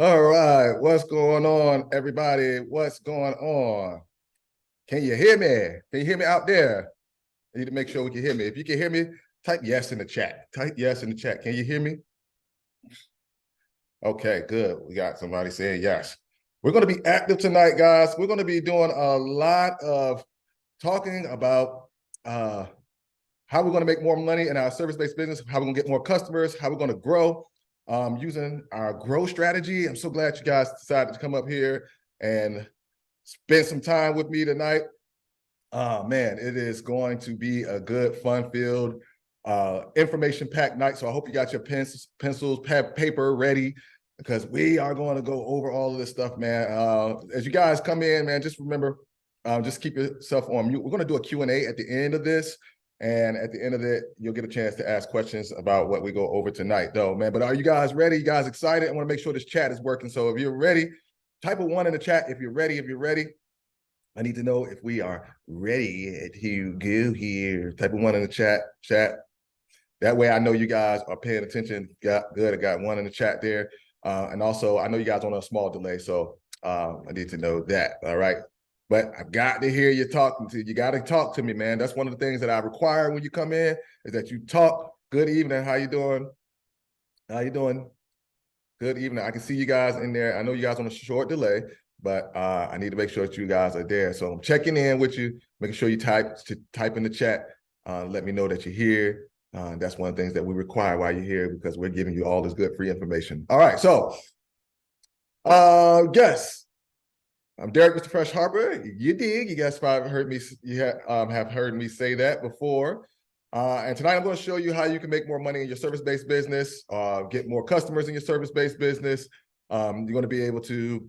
All right, what's going on, everybody? What's going on? Can you hear me? Can you hear me out there? I need to make sure we can hear me. If you can hear me, type yes in the chat. Type yes in the chat. Can you hear me? Okay, good. We got somebody saying yes. We're going to be active tonight, guys. We're going to be doing a lot of talking about how we're going to make more money in our service-based business, how we're going to get more customers, how we're going to grow using our growth strategy. I'm so glad you guys decided to come up here and spend some time with me tonight. Man, it is going to be a good, fun-filled, information-packed night. So I hope you got your pencils, paper ready, because we are going to go over all of this stuff, man. As you guys come in, man, just remember, just keep yourself on mute. We're going to do a Q&A at the end of this. And at the end of it, you'll get a chance to ask questions about what we go over tonight, though, man. But are you guys ready? You guys excited? I want to make sure this chat is working. So if you're ready, type a 1 in the chat if you're ready. If you're ready, I need to know if we are ready to go here. Type a 1 in the chat. That way I know you guys are paying attention. Good, I got 1 in the chat there. And also, I know you guys on a small delay, so I need to know that, all right? But I've got to hear you talking to you. You got to talk to me, man. That's one of the things that I require when you come in, is that you talk. Good evening. How you doing? How you doing? Good evening. I can see you guys in there. I know you guys on a short delay, but I need to make sure that you guys are there. So I'm checking in with you, making sure you type in the chat. Let me know that you're here. That's one of the things that we require while you're here, because we're giving you all this good free information. All right, so yes. I'm Derek, Mr. Fresh Harbor. You dig? You guys probably heard me. You have heard me say that before. And tonight I'm going to show you how you can make more money in your service-based business, get more customers in your service-based business. You're going to be able to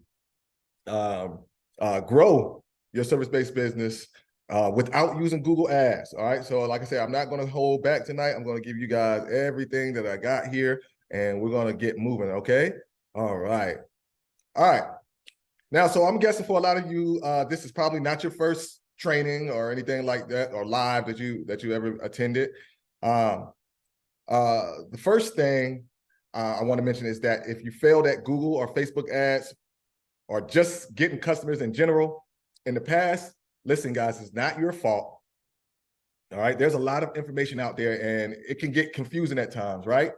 grow your service-based business without using Google Ads. All right. So like I said, I'm not going to hold back tonight. I'm going to give you guys everything that I got here, and we're going to get moving. Okay. All right. All right. Now, so I'm guessing for a lot of you, this is probably not your first training or anything like that, or live that you ever attended. The first thing I want to mention is that if you failed at Google or Facebook ads, or just getting customers in general in the past, listen, guys, it's not your fault. All right, there's a lot of information out there, and it can get confusing at times, right?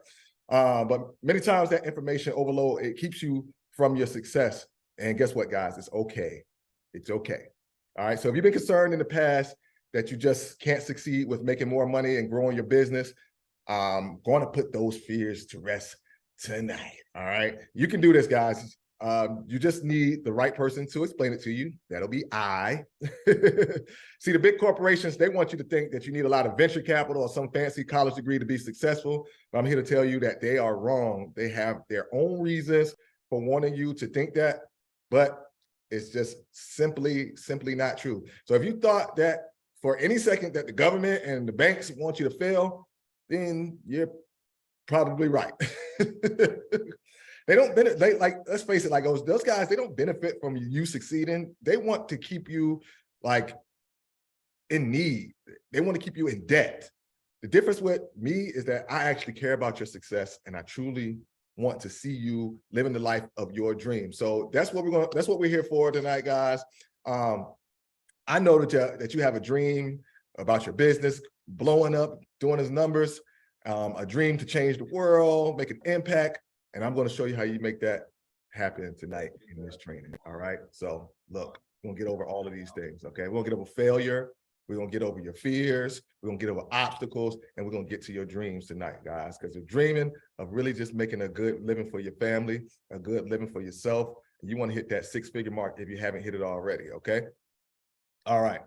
But many times that information overload, it keeps you from your success. And guess what, guys? It's okay. It's okay. All right. So if you've been concerned in the past that you just can't succeed with making more money and growing your business, I'm going to put those fears to rest tonight. All right. You can do this, guys. You just need the right person to explain it to you. That'll be I. See, the big corporations, they want you to think that you need a lot of venture capital or some fancy college degree to be successful. But I'm here to tell you that they are wrong. They have their own reasons for wanting you to think that, but it's just simply not true. So if you thought that for any second that the government and the banks want you to fail, then you're probably right. They don't benefit. They, like, let's face it, like those guys, they don't benefit from you succeeding. They want to keep you like in need. They want to keep you in debt. The difference with me is that I actually care about your success, and I truly want to see you living the life of your dreams. So that's what we're here for tonight, guys. I know that you have a dream about your business blowing up, doing its numbers, a dream to change the world, make an impact. And I'm going to show you how you make that happen tonight in this training. All right. So look, we're going to get over all of these things. Okay. We're going to get over failure. We're going to get over your fears. We're going to get over obstacles, and we're going to get to your dreams tonight, guys, because you're dreaming of really just making a good living for your family, a good living for yourself. And you want to hit that 6-figure mark if you haven't hit it already. Okay. All right.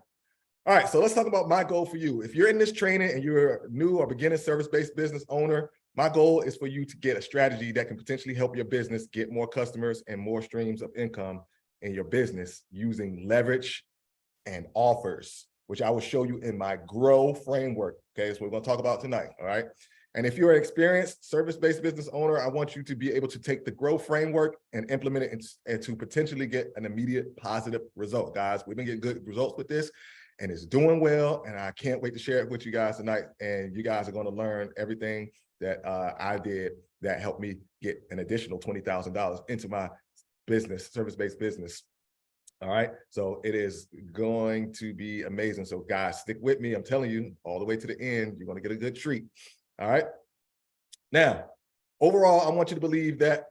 All right. So let's talk about my goal for you. If you're in this training and you're a new or beginning service-based business owner, my goal is for you to get a strategy that can potentially help your business get more customers and more streams of income in your business using leverage and offers, which I will show you in my GROW framework. Okay, so we're going to talk about tonight. All right. And if you're an experienced service-based business owner, I want you to be able to take the GROW framework and implement it and to potentially get an immediate positive result, guys. We've been getting good results with this. and it's doing well. And I can't wait to share it with you guys tonight. And you guys are going to learn everything that I did that helped me get an additional $20,000 into my business, service-based business. All right, so it is going to be amazing. So guys, stick with me. I'm telling you, all the way to the end, you're going to get a good treat. All right. Now, overall, I want you to believe that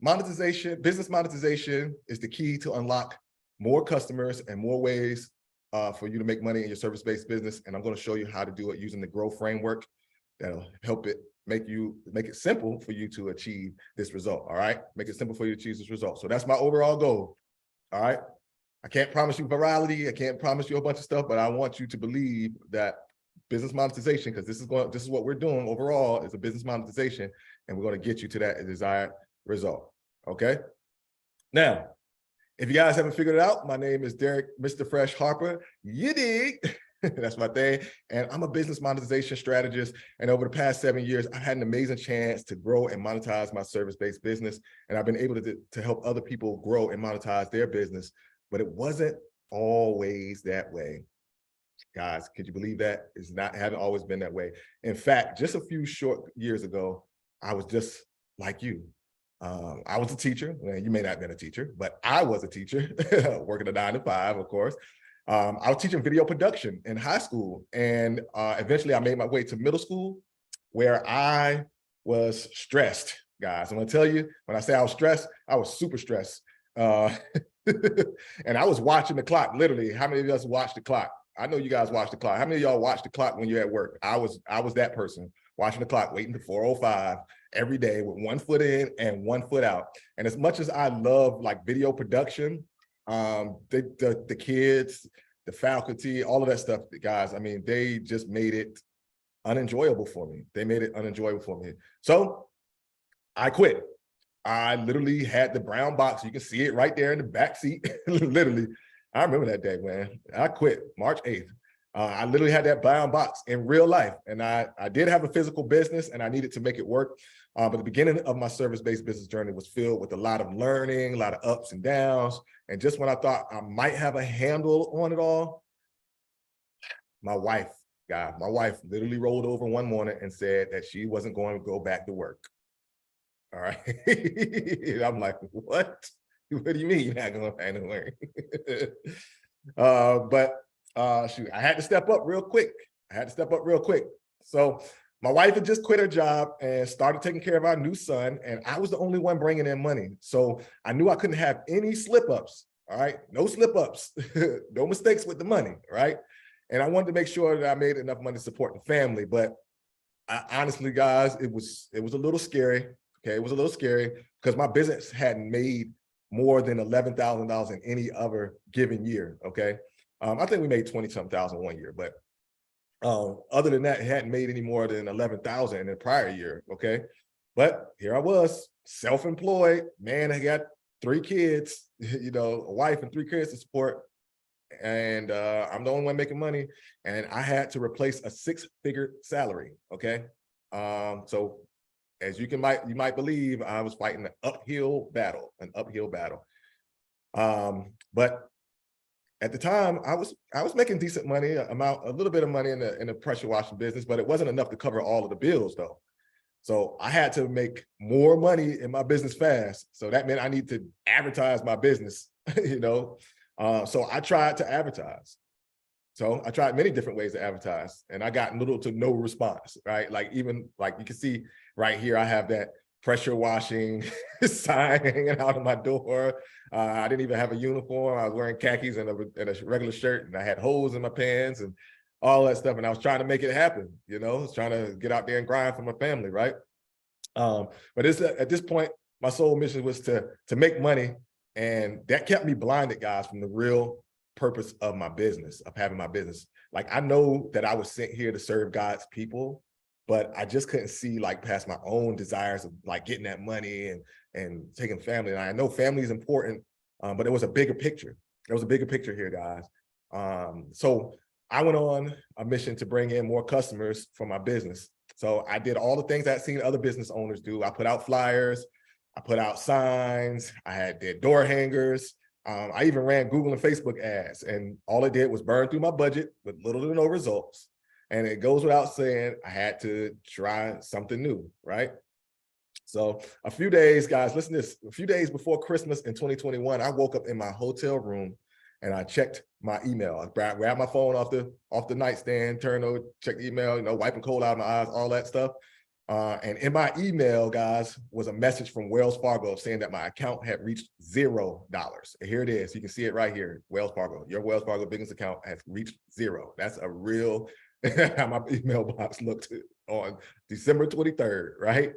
monetization, business monetization is the key to unlock more customers and more ways for you to make money in your service-based business. And I'm going to show you how to do it using the GROW framework that'll help it make it simple for you to achieve this result. All right, make it simple for you to achieve this result. So that's my overall goal. All right. I can't promise you virality. I can't promise you a bunch of stuff, but I want you to believe that business monetization, because this is what we're doing overall, is a business monetization, and we're going to get you to that desired result. Okay. Now, if you guys haven't figured it out, my name is Derek, Mr. Fresh Harper. You dig? That's my thing. And I'm a business monetization strategist. And over the past 7 years, I've had an amazing chance to grow and monetize my service-based business. And I've been able to help other people grow and monetize their business. But it wasn't always that way. Guys, could you believe that? Haven't always been that way. In fact, just a few short years ago, I was just like you. I was a teacher. Well, you may not have been a teacher, but I was a teacher, working a 9 to 5, of course. I was teaching video production in high school. And eventually I made my way to middle school, where I was stressed, guys. I'm gonna tell you, when I say I was stressed, I was super stressed. And I was watching the clock, literally. How many of us watch the clock? I know you guys watch the clock. How many of y'all watch the clock when you're at work? I was that person, watching the clock, waiting to 4:05 every day with 1 foot in and 1 foot out. And as much as I love like video production, the kids, the faculty, all of that stuff, guys, I mean, they just made it unenjoyable for me. They made it unenjoyable for me. So I quit. I literally had the brown box. You can see it right there in the back seat. Literally, I remember that day, man. I quit March 8th. I literally had that brown box in real life. And I did have a physical business and I needed to make it work. But the beginning of my service-based business journey was filled with a lot of learning, a lot of ups and downs. And just when I thought I might have a handle on it all, my wife literally rolled over one morning and said that she wasn't going to go back to work. All right. I'm like, what? What do you mean you're not going back to work? Shoot, I had to step up real quick. So my wife had just quit her job and started taking care of our new son, and I was the only one bringing in money. So I knew I couldn't have any slip-ups, all right? No slip-ups, no mistakes with the money, right? And I wanted to make sure that I made enough money to support the family. But honestly, guys, it was a little scary, okay? It was a little scary because my business hadn't made more than $11,000 in any other given year, okay? I think we made 20-something thousand one year, but other than that, it hadn't made any more than 11,000 in the prior year, okay? But here I was, self-employed, man, I got 3 kids, you know, a wife and 3 kids to support, and I'm the only one making money, and I had to replace a 6-figure salary, okay? So as you might believe, I was fighting an uphill battle. But at the time, I was making decent money, a little bit of money in the pressure washing business, but it wasn't enough to cover all of the bills though. So I had to make more money in my business fast. So that meant I need to advertise my business, you know? So I tried to advertise. So I tried many different ways to advertise, and I got little to no response, right? Like even like you can see right here, I have that pressure washing sign hanging out of my door. I didn't even have a uniform. I was wearing khakis and a regular shirt, and I had holes in my pants and all that stuff. And I was trying to make it happen, you know, I was trying to get out there and grind for my family, right? But at this point, my sole mission was to make money, and that kept me blinded, guys, from the real purpose of my business, of having my business. Like, I know that I was sent here to serve God's people, but I just couldn't see like past my own desires of like getting that money and taking family. And I know family is important, but there was a bigger picture. There was a bigger picture here, guys. So I went on a mission to bring in more customers for my business. So I did all the things I'd seen other business owners do. I put out flyers, I put out signs, did door hangers, I even ran Google and Facebook ads, and all it did was burn through my budget with little to no results. And it goes without saying, I had to try something new, right? So a few days, guys, listen to this. A few days before Christmas in 2021, I woke up in my hotel room and I checked my email. I grabbed my phone off the nightstand, turned over, checked the email, wiping cold out of my eyes, all that stuff. And in my email, guys, was a message from Wells Fargo saying that my account had reached $0. And here it is. You can see it right here. Wells Fargo, your Wells Fargo business account has reached 0. That's a real how my email box looked on December 23rd, right?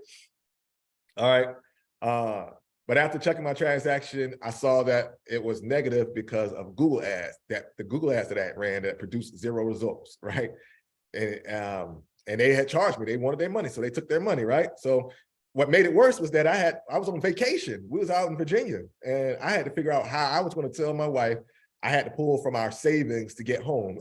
All right. But after checking my transaction, I saw that it was negative because of Google ads, the Google ads that I ran that produced 0 results, right? And they had charged me. They wanted their money, so they took their money, right? So what made it worse was that I was on vacation. We was out in Virginia, and I had to figure out how I was going to tell my wife I had to pull from our savings to get home.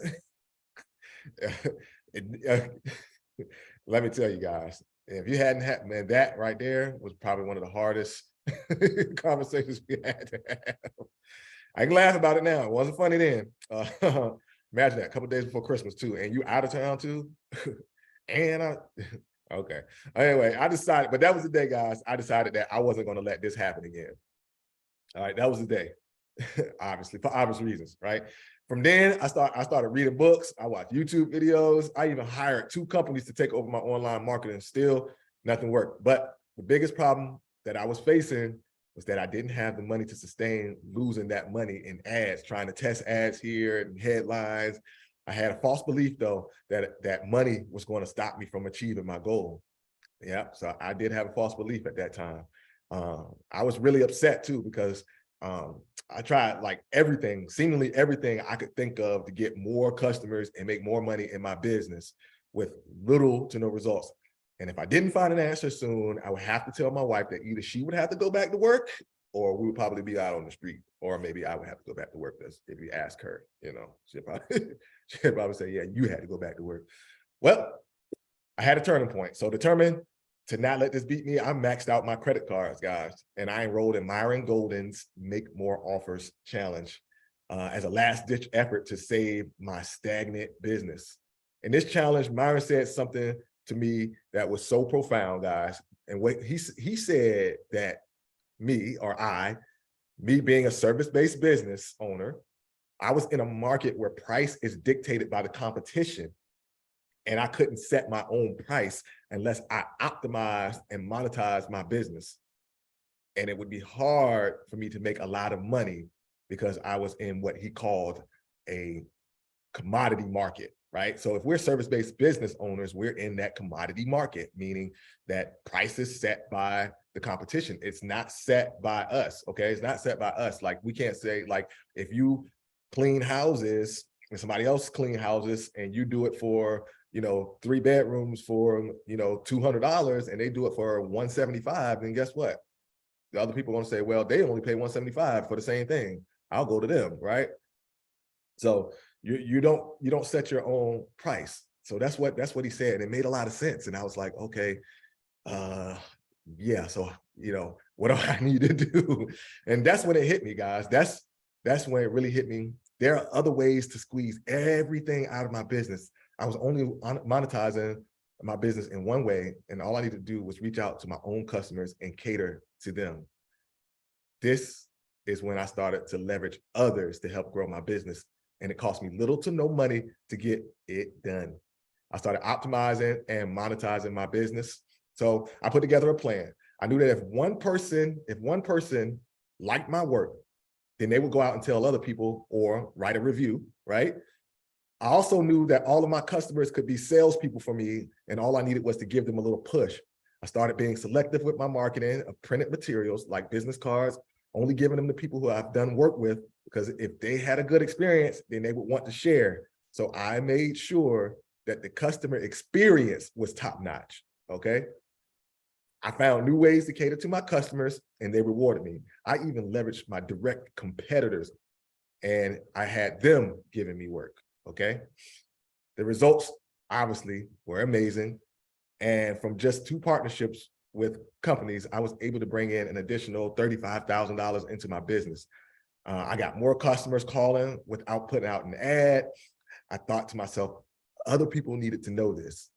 Let me tell you guys, if you hadn't had, man, that right there was probably one of the hardest conversations we had to have. I can laugh about it now. It wasn't funny then. Imagine that, a couple days before Christmas too, and you out of town too. And okay. Anyway, I decided, but that was the day, guys. I decided that I wasn't going to let this happen again. All right, that was the day, obviously, for obvious reasons, right? From then, I started reading books. I watched YouTube videos. I even hired 2 companies to take over my online marketing. Still, nothing worked. But the biggest problem that I was facing was that I didn't have the money to sustain losing that money in ads, trying to test ads here and headlines. I had a false belief, though, that money was going to stop me from achieving my goal. Yeah, so I did have a false belief at that time. I was really upset, too, because I tried like everything, seemingly everything I could think of to get more customers and make more money in my business with little to no results. And if I didn't find an answer soon, I would have to tell my wife that either she would have to go back to work or we would probably be out on the street, or maybe I would have to go back to work if you ask her, she'd probably say, yeah, you had to go back to work. Well, I had a turning point. So determined to not let this beat me, I maxed out my credit cards, guys. And I enrolled in Myron Golden's Make More Offers Challenge as a last ditch effort to save my stagnant business. In this challenge, Myron said something to me that was so profound, guys. And what he said that me being a service-based business owner, I was in a market where price is dictated by the competition. And I couldn't set my own price unless I optimized and monetized my business. And it would be hard for me to make a lot of money because I was in what he called a commodity market, right? So if we're service-based business owners, we're in that commodity market, meaning that price is set by the competition. It's not set by us, okay? It's not set by us. Like, we can't say, like, if you clean houses and somebody else clean houses and you do it for 3 bedrooms for, $200 and they do it for $175, then guess what? The other people are gonna say, well, they only pay $175 for the same thing. I'll go to them, right? So you don't set your own price. So that's what he said. It made a lot of sense. And I was like, okay, yeah, so what do I need to do? And that's when it hit me, guys. That's when it really hit me. There are other ways to squeeze everything out of my business. I was only monetizing my business in one way, and all I needed to do was reach out to my own customers and cater to them. This is when I started to leverage others to help grow my business, and it cost me little to no money to get it done. I started optimizing and monetizing my business. So I put together a plan. I knew that if one person liked my work, then they would go out and tell other people or write a review, right? I also knew that all of my customers could be salespeople for me, and all I needed was to give them a little push. I started being selective with my marketing of printed materials like business cards, only giving them to people who I've done work with, because if they had a good experience, then they would want to share. So I made sure that the customer experience was top-notch, okay? I found new ways to cater to my customers, and they rewarded me. I even leveraged my direct competitors, and I had them giving me work. Okay. The results obviously were amazing. And from just 2 partnerships with companies, I was able to bring in an additional $35,000 into my business. I got more customers calling without putting out an ad. I thought to myself, other people needed to know this.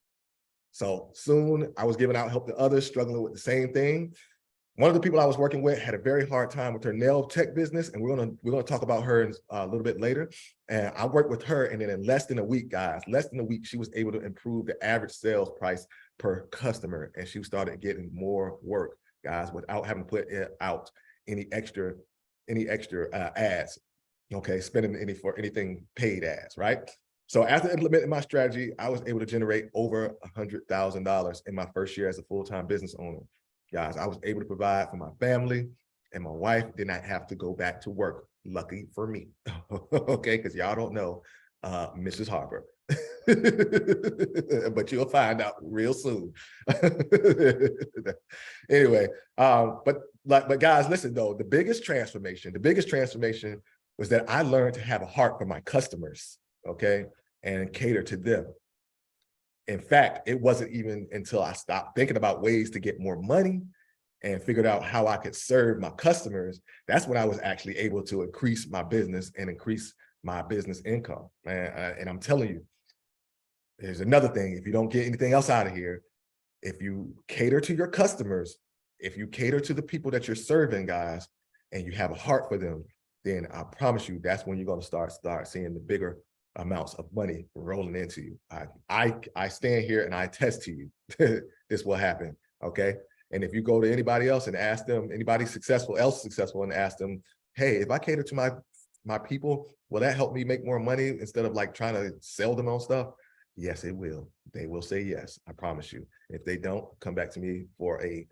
So soon I was giving out help to others struggling with the same thing. One of the people I was working with had a very hard time with her nail tech business, and we're gonna talk about her a little bit later. And I worked with her, and then in less than a week, guys, less than a week, she was able to improve the average sales price per customer, and she started getting more work, guys, without having to put out any extra ads. Okay, spending anything paid ads, right? So after implementing my strategy, I was able to generate over $100,000 in my first year as a full-time business owner. Guys, I was able to provide for my family, and my wife did not have to go back to work. Lucky for me. Okay, because y'all don't know Mrs. Harper. But you'll find out real soon. Anyway, but guys, listen though, the biggest transformation was that I learned to have a heart for my customers, okay, and cater to them. In fact, it wasn't even until I stopped thinking about ways to get more money and figured out how I could serve my customers, that's when I was actually able to increase my business and increase my business income. And I'm telling you, there's another thing. If you don't get anything else out of here, if you cater to your customers, if you cater to the people that you're serving, guys, and you have a heart for them, then I promise you, that's when you're going to start seeing the bigger amounts of money rolling into you. I stand here and I attest to you, this will happen, okay? And if you go to anybody else and ask them, anybody successful and ask them, hey, if I cater to my people, will that help me make more money instead of like trying to sell them on stuff? Yes, it will. They will say yes, I promise you. If they don't, come back to me for a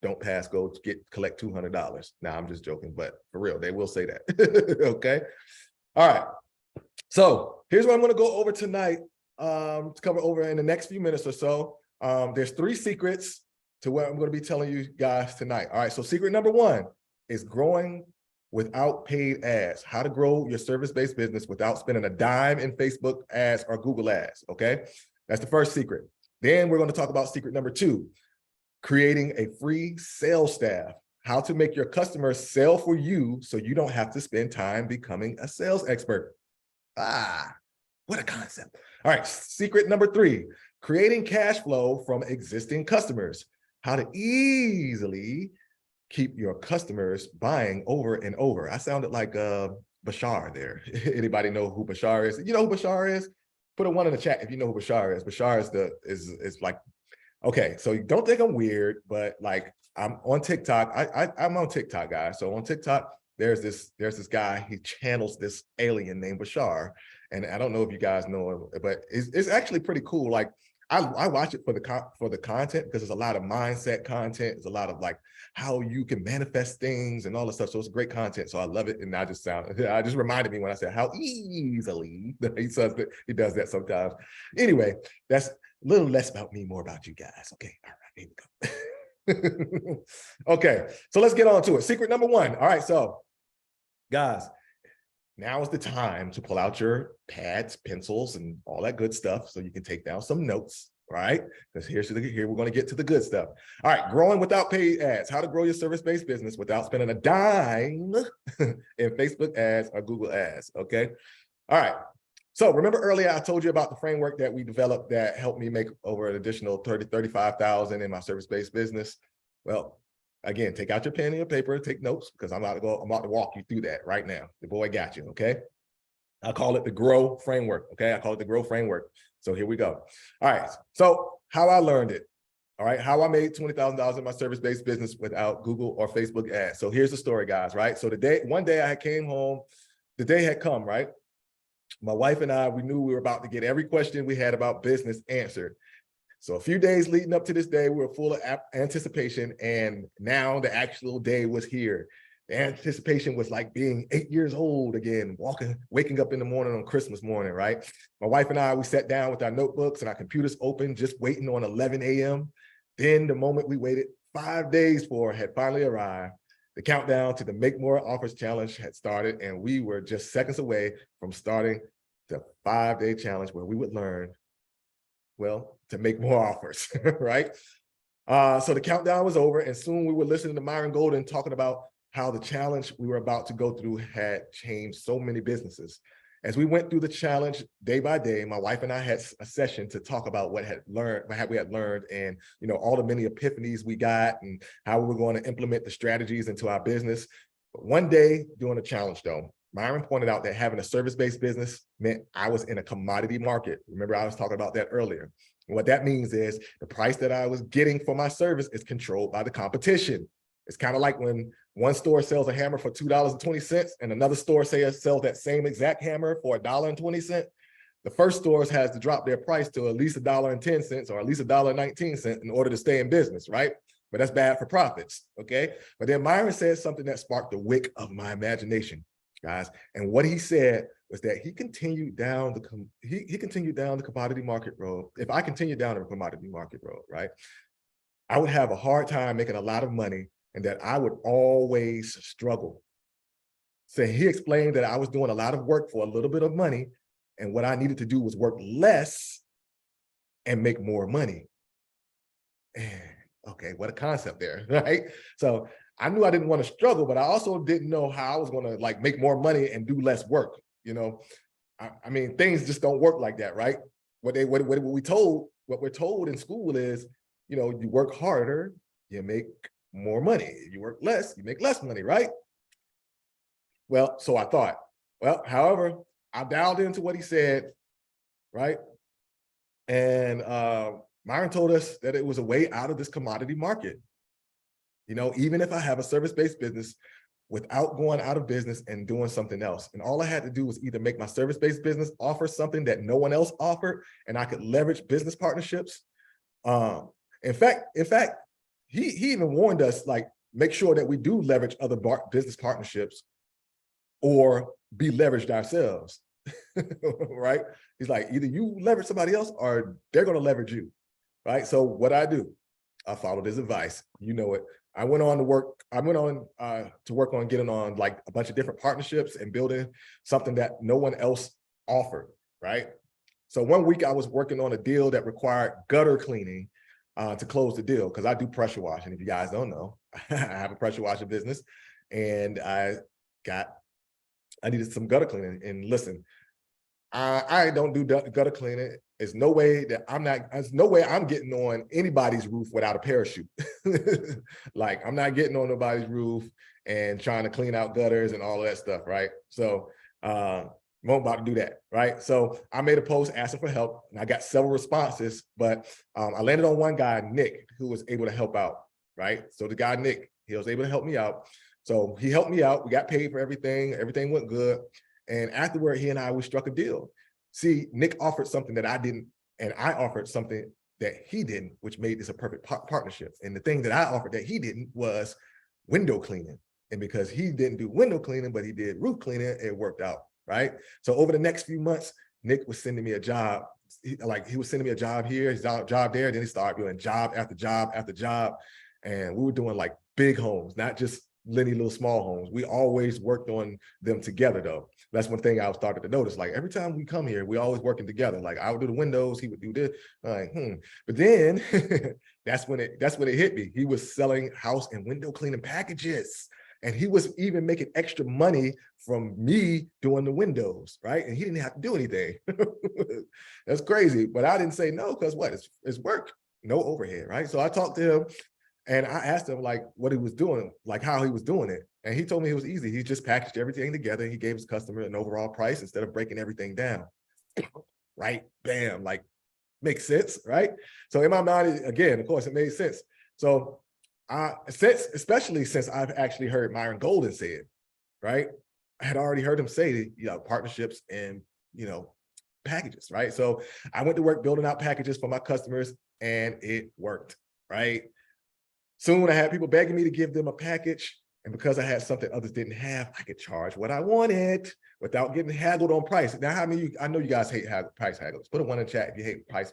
don't pass, go collect $200. Now I'm just joking, but for real, they will say that. Okay. All right. So here's what I'm going to go over tonight, to cover over in the next few minutes or so. There's 3 secrets to what I'm going to be telling you guys tonight. All right. So secret number 1 is growing without paid ads. How to grow your service-based business without spending a dime in Facebook ads or Google ads. Okay. That's the first secret. Then we're going to talk about secret number 2, creating a free sales staff. How to make your customers sell for you so you don't have to spend time becoming a sales expert. Ah, what a concept. All right, secret number 3, creating cash flow from existing customers. How to easily keep your customers buying over and over. I sounded like Bashar there. Anybody know who Bashar is? You know who Bashar is? Put a 1 in the chat if you know who Bashar is. Bashar is like, okay, so don't think I'm weird, but like I'm on TikTok. I'm on TikTok, guys. So on TikTok, there's this guy, he channels this alien named Bashar. And I don't know if you guys know him, but it's actually pretty cool. Like I watch it for the content, because there's a lot of mindset content. There's a lot of like how you can manifest things and all this stuff. So it's great content. So I love it. And I just reminded me when I said how easily he does that sometimes. Anyway, that's a little less about me, more about you guys. Okay. All right. Here we go. Okay. So let's get on to it. Secret number 1. All right. So guys, now is the time to pull out your pads, pencils, and all that good stuff so you can take down some notes, right? Because here we're going to get to the good stuff. All right, growing without paid ads. How to grow your service-based business without spending a dime in Facebook ads or Google ads, okay? All right, so remember earlier I told you about the framework that we developed that helped me make over an additional $35,000 in my service-based business? Well, again, take out your pen and your paper, take notes, because I'm about to walk you through that right now. The boy got you, okay? I call it the GROW framework, okay? I call it the GROW framework. So here we go. All right, so how I learned it, all right? How I made $20,000 in my service-based business without Google or Facebook ads. So here's the story, guys, right? So one day I came home, the day had come, right? My wife and I, we knew we were about to get every question we had about business answered. So a few days leading up to this day, we were full of anticipation, and now the actual day was here. The anticipation was like being 8 years old again, waking up in the morning on Christmas morning, right? My wife and I, we sat down with our notebooks and our computers open, just waiting on 11 a.m. Then the moment we waited 5 days for had finally arrived. The countdown to the Make More Offers Challenge had started, and we were just seconds away from starting the 5-day challenge where we would learn, well, to make more offers, right? So the countdown was over, and soon we were listening to Myron Golden talking about how the challenge we were about to go through had changed so many businesses. As we went through the challenge day by day, my wife and I had a session to talk about what we had learned, and all the many epiphanies we got, and how we were going to implement the strategies into our business. But one day during the challenge, though, Myron pointed out that having a service-based business meant I was in a commodity market. Remember, I was talking about that earlier. And what that means is the price that I was getting for my service is controlled by the competition. It's kind of like when one store sells a hammer for $2.20 and another store sells that same exact hammer for $1.20. The first store has to drop their price to at least $1.10 or at least $1.19 in order to stay in business, right? But that's bad for profits, okay? But then Myron said something that sparked the wick of my imagination, guys. And what he said was that he continued down the commodity market road. If I continued down the commodity market road, right, I would have a hard time making a lot of money, and that I would always struggle. So he explained that I was doing a lot of work for a little bit of money, and what I needed to do was work less and make more money. Okay, what a concept there, right? So I knew I didn't want to struggle, but I also didn't know how I was going to make more money and do less work. I mean, things just don't work like that, right? What we're told in school is, you work harder, you make more money. You work less, you make less money, right? Well, so I thought. Well, however, I dialed into what he said, right? And Myron told us that it was a way out of this commodity market. Even if I have a service-based business, without going out of business and doing something else. And all I had to do was either make my service-based business offer something that no one else offered, and I could leverage business partnerships. In fact, he even warned us, make sure that we do leverage other business partnerships or be leveraged ourselves, right? He's like, either you leverage somebody else or they're going to leverage you, right? So what I do, I followed his advice. You know it. I went on to work on getting on a bunch of different partnerships and building something that no one else offered, right? So one week I was working on a deal that required gutter cleaning to close the deal, because I do pressure washing. If you guys don't know, I have a pressure washing business, and I needed some gutter cleaning. And listen, I don't do gutter cleaning. There's no way I'm getting on anybody's roof without a parachute. I'm not getting on nobody's roof and trying to clean out gutters and all of that stuff, right? So I'm about to do that, right? So I made a post asking for help, and I got several responses, but I landed on one guy, Nick, who was able to help out, right? So the guy, Nick, he was able to help me out. So he helped me out. We got paid for everything. Everything went good. And afterward, we struck a deal. See, Nick offered something that I didn't, and I offered something that he didn't, which made this a perfect partnership. And the thing that I offered that he didn't was window cleaning. And because he didn't do window cleaning, but he did roof cleaning, it worked out, right? So over the next few months, Nick was sending me a job. He was sending me a job here, his job there. Then he started doing job after job after job. And we were doing big homes, not just little small homes. We always worked on them together, though. That's one thing I started to notice. Every time we come here, we always working together. I would do the windows, he would do this. But then that's when it hit me. He was selling house and window cleaning packages, and he was even making extra money from me doing the windows, right? And he didn't have to do anything. That's crazy. But I didn't say no, because what? It's work, no overhead, right? So I talked to him. And I asked him what he was doing, how he was doing it. And he told me it was easy. He just packaged everything together. He gave his customer an overall price instead of breaking everything down. Right? Bam. Makes sense, right? So in my mind, again, of course, it made sense. So especially since I've actually heard Myron Golden say it, right? I had already heard him say, partnerships and, packages, right? So I went to work building out packages for my customers, and it worked, right? Soon I had people begging me to give them a package. And because I had something others didn't have, I could charge what I wanted without getting haggled on price. Now, I know you guys hate price hagglers. Put a 1 in the chat if you hate price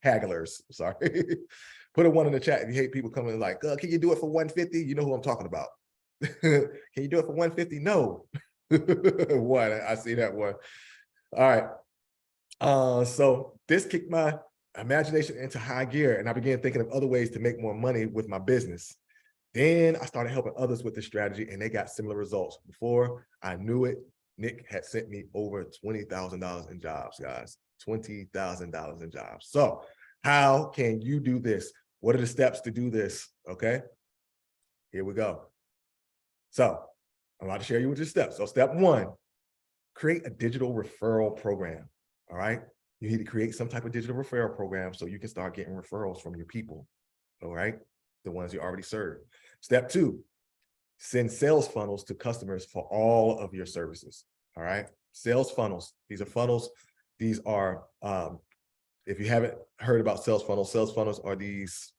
hagglers. Sorry. Put a 1 in the chat if you hate people coming can you do it for 150? You know who I'm talking about. Can you do it for 150? No. One, I see that one. All right. So this kicked my imagination into high gear, and I began thinking of other ways to make more money with my business. Then I started helping others with this strategy and they got similar results. Before I knew it, Nick had sent me over $20,000 in jobs, guys, $20,000 in jobs. So how can you do this? What are the steps to do this? Okay, here we go. So I'm about to share you with your steps. So step one, create a digital referral program. All right. You need to create some type of digital referral program so you can start getting referrals from your people. All right. The ones you already serve. Step two, send sales funnels to customers for all of your services. All right. Sales funnels. These are funnels. These are, if you haven't heard about sales funnels are these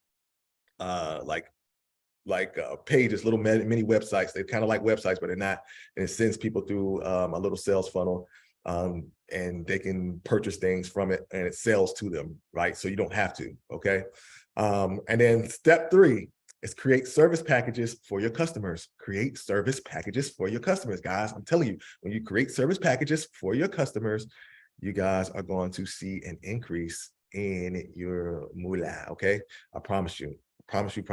pages, little mini websites. They're kind of like websites, but they're not. And it sends people through a little sales funnel, and they can purchase things from it, and it sells to them, right? So you don't have to, okay? And then step three is create service packages for your customers. Create service packages for your customers, guys. I'm telling you, when you create service packages for your customers, you guys are going to see an increase in your moolah, okay? I promise you. Promise you.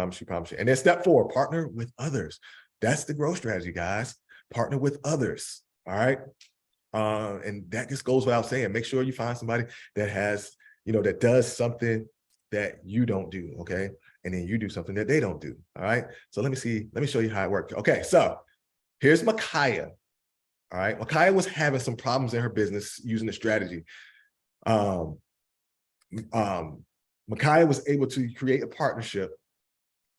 And then step four, partner with others. That's the growth strategy, guys. Partner with others, all right? And that just goes without saying. Make sure you find somebody that has, that does something that you don't do, okay? And then you do something that they don't do, all right? So let me show you how it works. Okay, so here's Micaiah, all right? Micaiah was having some problems in her business using the strategy. Micaiah was able to create a partnership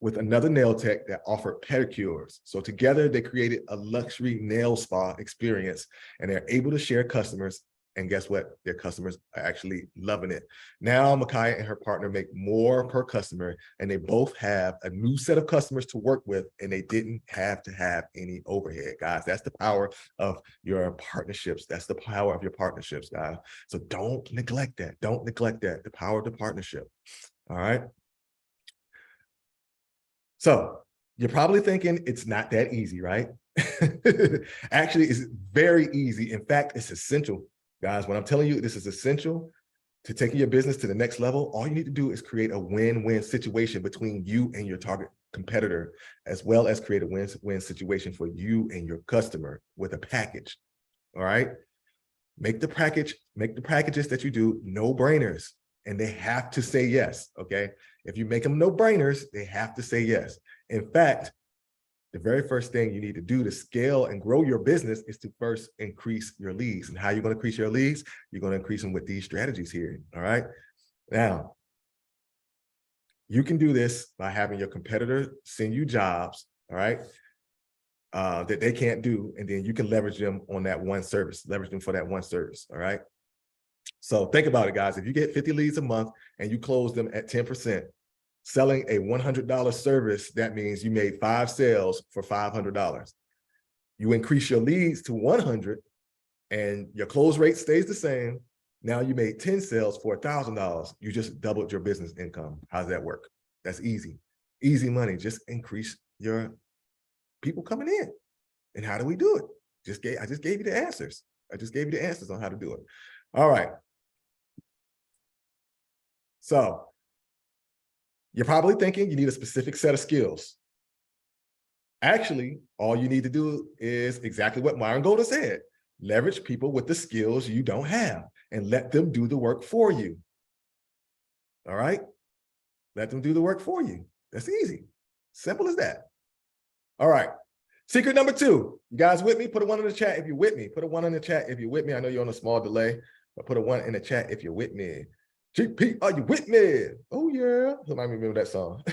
with another nail tech that offered pedicures. So together they created a luxury nail spa experience, and they're able to share customers. And guess what? Their customers are actually loving it. Now Micaiah and her partner make more per customer, and they both have a new set of customers to work with, and they didn't have to have any overhead, guys. That's the power of your partnerships. That's the power of your partnerships, guys. So don't neglect that. Don't neglect that, the power of the partnership, all right? So you're probably thinking it's not that easy, right? Actually, it's very easy. In fact, it's essential. Guys, when I'm telling you this is essential to taking your business to the next level, all you need to do is create a win-win situation between you and your target competitor, as well as create a win-win situation for you and your customer with a package, all right? Make the packages that you do no-brainers, and they have to say yes, okay? If you make them no-brainers, they have to say yes. In fact, the very first thing you need to do to scale and grow your business is to first increase your leads. And how you're going to increase your leads? You're going to increase them with these strategies here, all right? Now, you can do this by having your competitor send you jobs, all right, that they can't do, and then you can leverage them on that one service, leverage them for that one service, all right? So think about it, guys. If you get 50 leads a month and you close them at 10%, selling a $100 service, that means you made 5 sales for $500. You increase your leads to 100 and your close rate stays the same. Now you made 10 sales for $1,000. You just doubled your business income. How does that work? That's easy. Easy money. Just increase your people coming in. And how do we do it? I just gave you the answers. I just gave you the answers on how to do it. All right. So you're probably thinking you need a specific set of skills. Actually, all you need to do is exactly what Myron Golden said. Leverage people with the skills you don't have and let them do the work for you. All right? Let them do the work for you. That's easy. Simple as that. All right. Secret number 2. You guys with me? Put a 1 in the chat if you're with me. Put a 1 in the chat if you're with me. I know you're on a small delay, but put a 1 in the chat if you're with me. GP, are you with me? Oh, yeah. Remind me remember that song.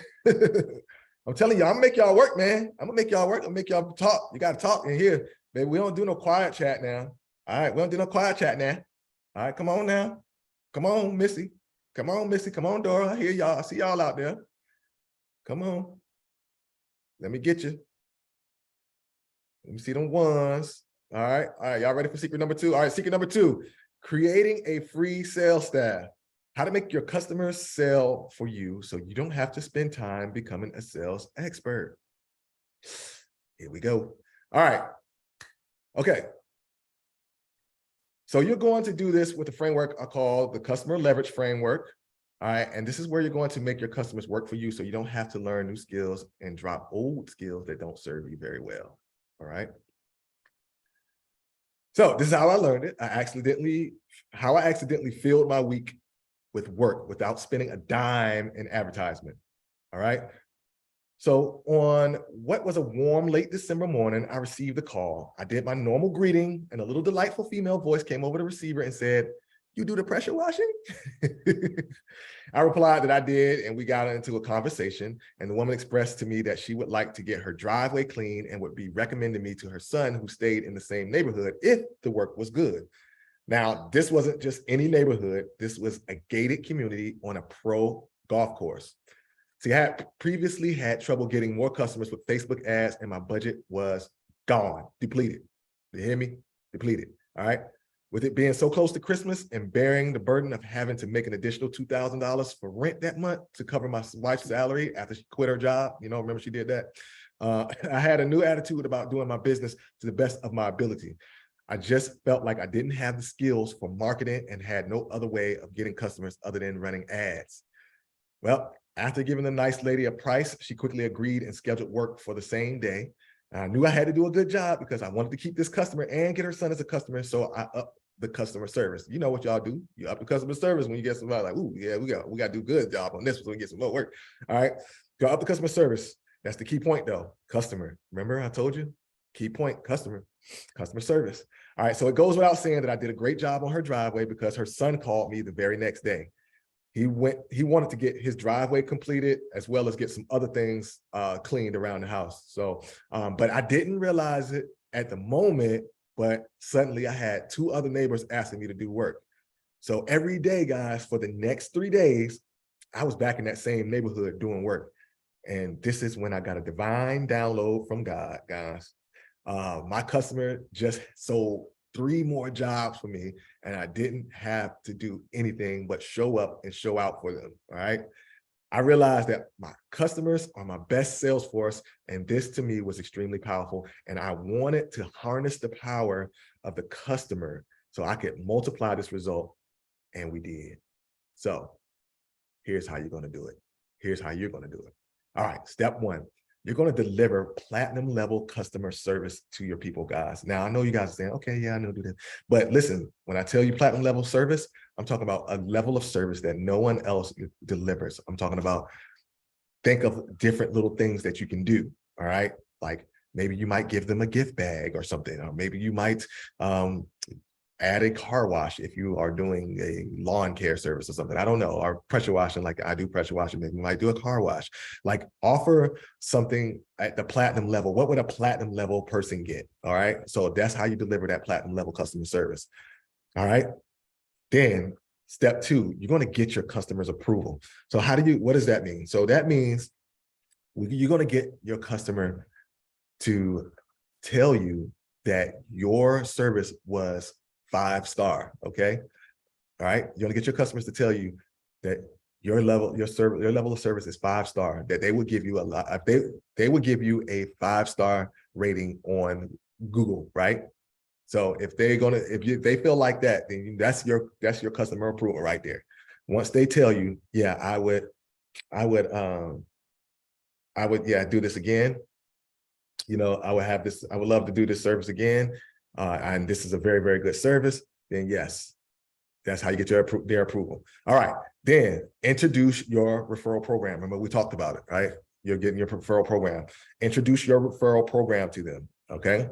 I'm telling you, I'm gonna make y'all work, man. I'm gonna make y'all work. I'm gonna make y'all talk. You gotta talk in here. Baby, we don't do no quiet chat now. All right, we don't do no quiet chat now. All right, come on now. Come on, Missy. Come on, Missy. Come on, Dora. I hear y'all. I see y'all out there. Come on. Let me get you. Let me see them ones. All right, y'all ready for secret number 2? All right, secret number 2, creating a free sales staff. How to make your customers sell for you so you don't have to spend time becoming a sales expert. Here we go. All right. Okay. So you're going to do this with a framework I call the customer leverage framework. All right. And this is where you're going to make your customers work for you so you don't have to learn new skills and drop old skills that don't serve you very well. All right. So this is how I learned it. How I accidentally filled my week with work without spending a dime in advertisement. All right. So on what was a warm late December morning, I received a call. I did my normal greeting and a little delightful female voice came over the receiver and said, "You do the pressure washing?" I replied that I did, and we got into a conversation, and the woman expressed to me that she would like to get her driveway clean and would be recommending me to her son who stayed in the same neighborhood if the work was good. Now, this wasn't just any neighborhood. This was a gated community on a pro golf course. See, I had previously had trouble getting more customers with Facebook ads, and my budget was gone, depleted. You hear me? Depleted, all right? With it being so close to Christmas and bearing the burden of having to make an additional $2,000 for rent that month to cover my wife's salary after she quit her job, remember she did that? I had a new attitude about doing my business to the best of my ability. I just felt like I didn't have the skills for marketing and had no other way of getting customers other than running ads. Well, after giving the nice lady a price, she quickly agreed and scheduled work for the same day. I knew I had to do a good job because I wanted to keep this customer and get her son as a customer, so I upped the customer service. You know what y'all do? You up the customer service when you get somebody like, "Ooh, yeah, we got to do a good job on this so we get some more work." All right, go up the customer service. That's the key point, though. Customer. Remember, I told you, key point, customer service. All right, so it goes without saying that I did a great job on her driveway because her son called me the very next day. He wanted to get his driveway completed as well as get some other things cleaned around the house. So, but I didn't realize it at the moment, but suddenly I had 2 other neighbors asking me to do work. So every day, guys, for the next 3 days, I was back in that same neighborhood doing work. And this is when I got a divine download from God, guys. My customer just sold 3 more jobs for me, and I didn't have to do anything but show up and show out for them, all right? I realized that my customers are my best sales force, and this to me was extremely powerful, and I wanted to harness the power of the customer so I could multiply this result, and we did. So here's how you're gonna do it. Here's how you're gonna do it. All right, step 1. You're going to deliver platinum level customer service to your people, guys. Now, I know you guys are saying, okay, yeah, I know do that. But listen, when I tell you platinum level service, I'm talking about a level of service that no one else delivers. I'm talking about, think of different little things that you can do, all right? Like maybe you might give them a gift bag or something, or maybe you might add a car wash if you are doing a lawn care service or something. I don't know, or pressure washing, like I do pressure washing, maybe you might do a car wash. Like offer something at the platinum level. What would a platinum level person get? All right. So that's how you deliver that platinum level customer service. All right. Then step 2, you're going to get your customers' approval. So what does that mean? So that means you're going to get your customer to tell you that your service was 5-star, okay? All right, you're gonna get your customers to tell you that your level of service is 5-star, that they would give you they would give you a 5-star rating on Google, right? So if they feel like that, then that's your customer approval right there. Once they tell you, yeah, I would do this again. I would love to do this service again. And this is a very, very good service, then yes, that's how you get their approval. All right, then introduce your referral program. Remember, we talked about it, right? You're getting your referral program. Introduce your referral program to them, okay?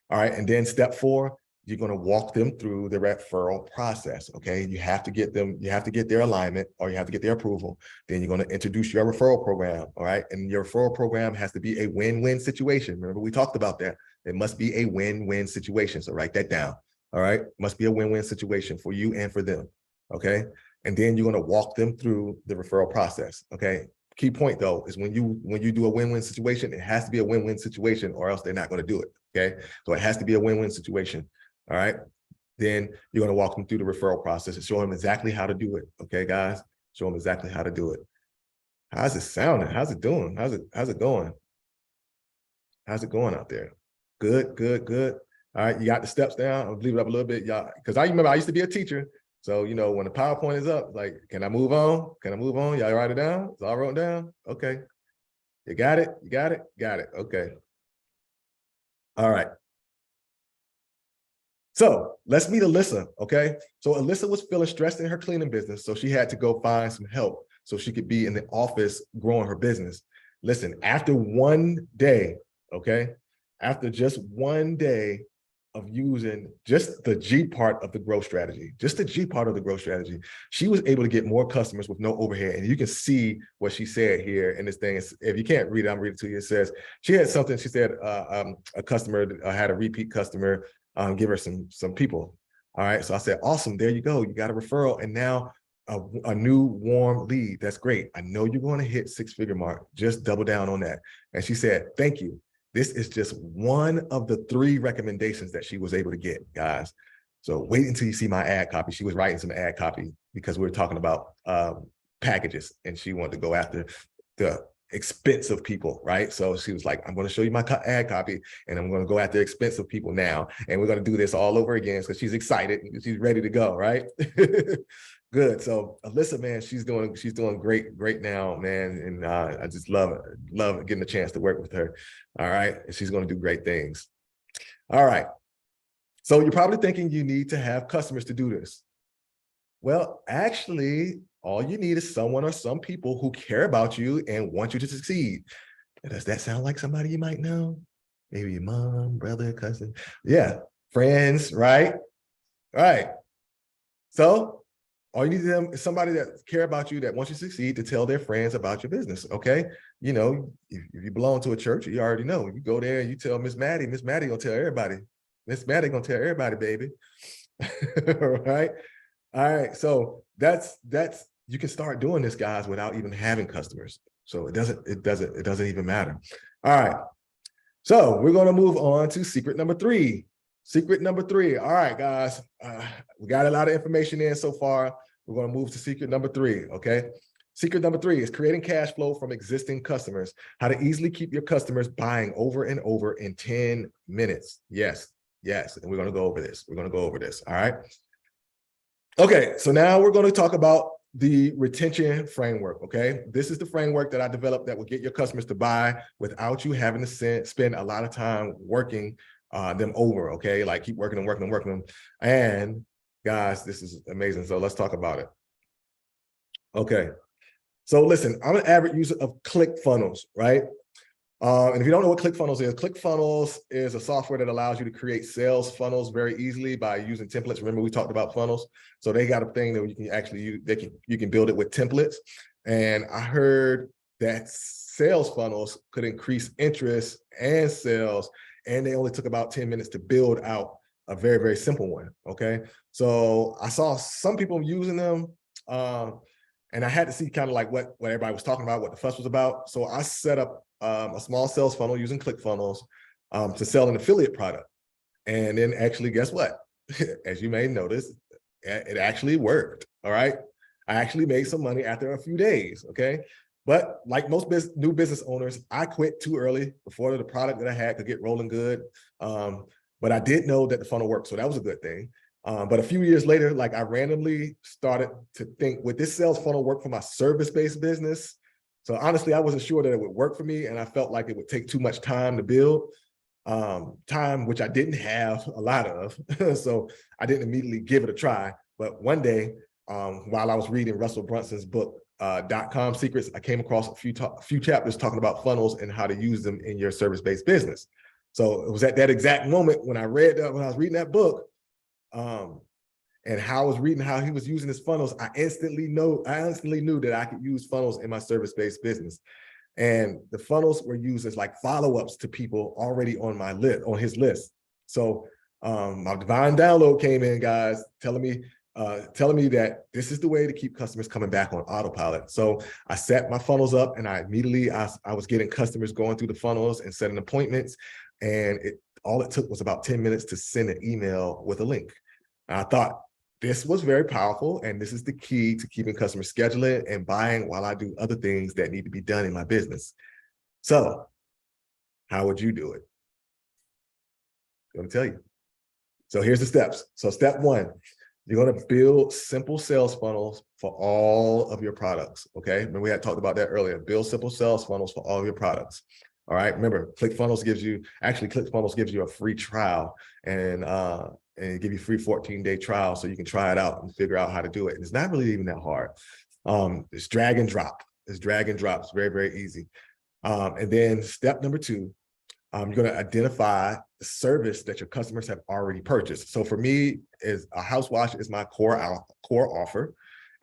All right, and then step 4, you're gonna walk them through the referral process, okay? You have to get their alignment, or you have to get their approval. Then you're gonna introduce your referral program, all right? And your referral program has to be a win-win situation. Remember, we talked about that. It must be a win-win situation, so write that down, all right? It must be a win-win situation for you and for them, okay? And then you're gonna walk them through the referral process, okay? Key point though is when you do a win-win situation, it has to be a win-win situation or else they're not gonna do it, okay? So it has to be a win-win situation, all right? Then you're gonna walk them through the referral process and show them exactly how to do it, okay, guys? Show them exactly how to do it. How's it sounding? How's it doing? How's it going? How's it going out there? Good, good, good. All right, you got the steps down. I'll leave it up a little bit, y'all, because I remember I used to be a teacher. So, you know, when the PowerPoint is up, like, can I move on? Can I move on? Y'all write it down? It's all wrote down? Okay. You got it? You got it? Got it. Okay. All right. So let's meet Alyssa, okay? So Alyssa was feeling stressed in her cleaning business, so she had to go find some help so she could be in the office growing her business. Listen, after one day, okay? After just one day of using just the G part of the growth strategy, just the G part of the growth strategy, she was able to get more customers with no overhead. And you can see what she said here in this thing. If you can't read it, I'm reading it to you. It says, she had something, she said a customer had a repeat customer give her some people. All right. So I said, awesome. There you go. You got a referral. And now a new warm lead. That's great. I know you're going to hit 6-figure mark. Just double down on that. And she said, thank you. This is just one of the 3 recommendations that she was able to get, guys. So wait until you see my ad copy. She was writing some ad copy because we were talking about packages, and she wanted to go after the expensive people, right? So she was like, I'm going to show you my ad copy, and I'm going to go after expensive people now. And we're going to do this all over again because she's excited. She's ready to go, right? Good. So Alyssa, man, she's doing great now, man. And I just love getting a chance to work with her. All right. And she's going to do great things. All right. So you're probably thinking you need to have customers to do this. Well, actually, all you need is someone or some people who care about you and want you to succeed. Does that sound like somebody you might know? Maybe your mom, brother, cousin. Yeah, friends, right? Right. So all you need them is somebody that care about you, that wants you to succeed, to tell their friends about your business, okay? You know, if you belong to a church, you already know. You go there and you tell Miss Maddie gonna tell everybody. Miss Maddie gonna tell everybody, baby. All right. All right. So that's you can start doing this, guys, without even having customers. So it doesn't even matter. All right. So we're gonna move on to secret number 3. Secret number 3. All right, guys. We got a lot of information in so far. We're going to move to secret number 3, okay? Secret number 3 is creating cash flow from existing customers. How to easily keep your customers buying over and over in 10 minutes. Yes, yes. And we're going to go over this. We're going to go over this, all right? Okay, so now we're going to talk about the retention framework, okay? This is the framework that I developed that will get your customers to buy without you having to spend a lot of time working them over, okay? Like keep working them. And guys, this is amazing. So let's talk about it. Okay. So listen, I'm an avid user of ClickFunnels, right? And if you don't know what ClickFunnels is a software that allows you to create sales funnels very easily by using templates. Remember, we talked about funnels. So they got a thing that you can actually use, you can build it with templates. And I heard that sales funnels could increase interest and sales, and they only took about 10 minutes to build out a very, very simple one, okay? So I saw some people using them, and I had to see kind of like what everybody was talking about, what the fuss was about. So I set up a small sales funnel using ClickFunnels to sell an affiliate product. And then actually, guess what? As you may notice, it actually worked, all right? I actually made some money after a few days, okay? But like most new business owners, I quit too early before the product that I had could get rolling good. But I did know that the funnel worked, so that was a good thing. But a few years later, like I randomly started to think, would this sales funnel work for my service-based business? So honestly, I wasn't sure that it would work for me, and I felt like it would take too much time to build, time which I didn't have a lot of. So I didn't immediately give it a try. But one day, while I was reading Russell Brunson's book, .com Secrets, I came across a few chapters talking about funnels and how to use them in your service-based business. So it was at that exact moment when I was reading that book, and how I was reading how he was using his funnels, I instantly knew that I could use funnels in my service-based business. And the funnels were used as like follow-ups to people already on my list, on his list. So my divine download came in, guys, telling me that this is the way to keep customers coming back on autopilot. So I set my funnels up, and I was getting customers going through the funnels and setting appointments. And all it took was about 10 minutes to send an email with a link. And I thought this was very powerful, and this is the key to keeping customers scheduling and buying while I do other things that need to be done in my business. So how would you do it? I'm going to tell you. So here's the steps. So step 1, You're going to build simple sales funnels for all of your products. Okay. Remember, we had talked about that earlier. Build simple sales funnels for all of your products. All right. Remember, ClickFunnels gives you a free trial and give you free 14-day trial so you can try it out and figure out how to do it. And it's not really even that hard. It's drag and drop. It's drag and drop. It's very, very easy. And then step number 2, you're going to identify the service that your customers have already purchased. So for me, is a house wash is my core offer.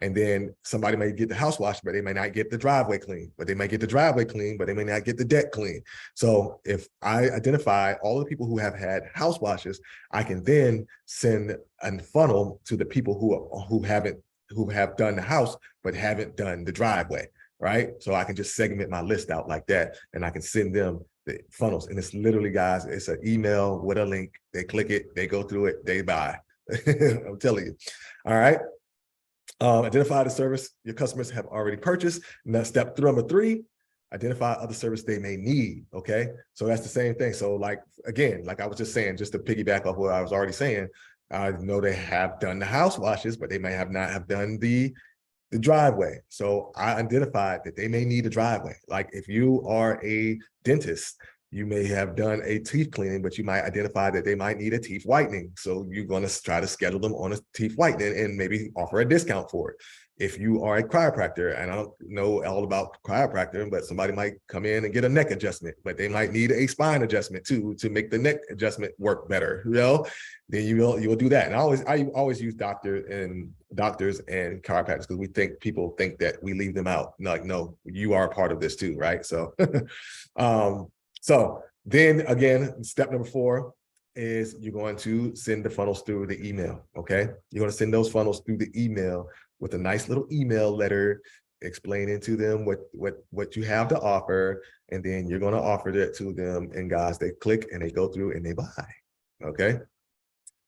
And then somebody may get the house wash, but they may not get the driveway clean, but they may get the driveway clean, but they may not get the deck clean. So if I identify all the people who have had house washes, I can then send a funnel to the people who have done the house, but haven't done the driveway, right? So I can just segment my list out like that, and I can send them the funnels. And it's literally, guys, it's an email with a link. They click it, they go through it, they buy. I'm telling you. All right. Identify the service your customers have already purchased. Now, step number 3, identify other service they may need. Okay. So that's the same thing. So like, again, like I was just saying, just to piggyback off what I was already saying, I know they have done the house washes, but they may not have done the driveway. So I identified that they may need a driveway. Like if you are a dentist, you may have done a teeth cleaning, but you might identify that they might need a teeth whitening. So you're going to try to schedule them on a teeth whitening and maybe offer a discount for it. If you are a chiropractor, and I don't know all about chiropractor, but somebody might come in and get a neck adjustment, but they might need a spine adjustment too to make the neck adjustment work better. You know, then you will do that. And I always use doctors and chiropractors because people think that we leave them out. Like, no, you are a part of this too, right? So, so then again, step number 4 is you're going to send the funnels through the email. Okay, you're going to send those funnels through the email with a nice little email letter explaining to them what you have to offer, and then you're going to offer that to them. And guys, they click and they go through and they buy. Okay,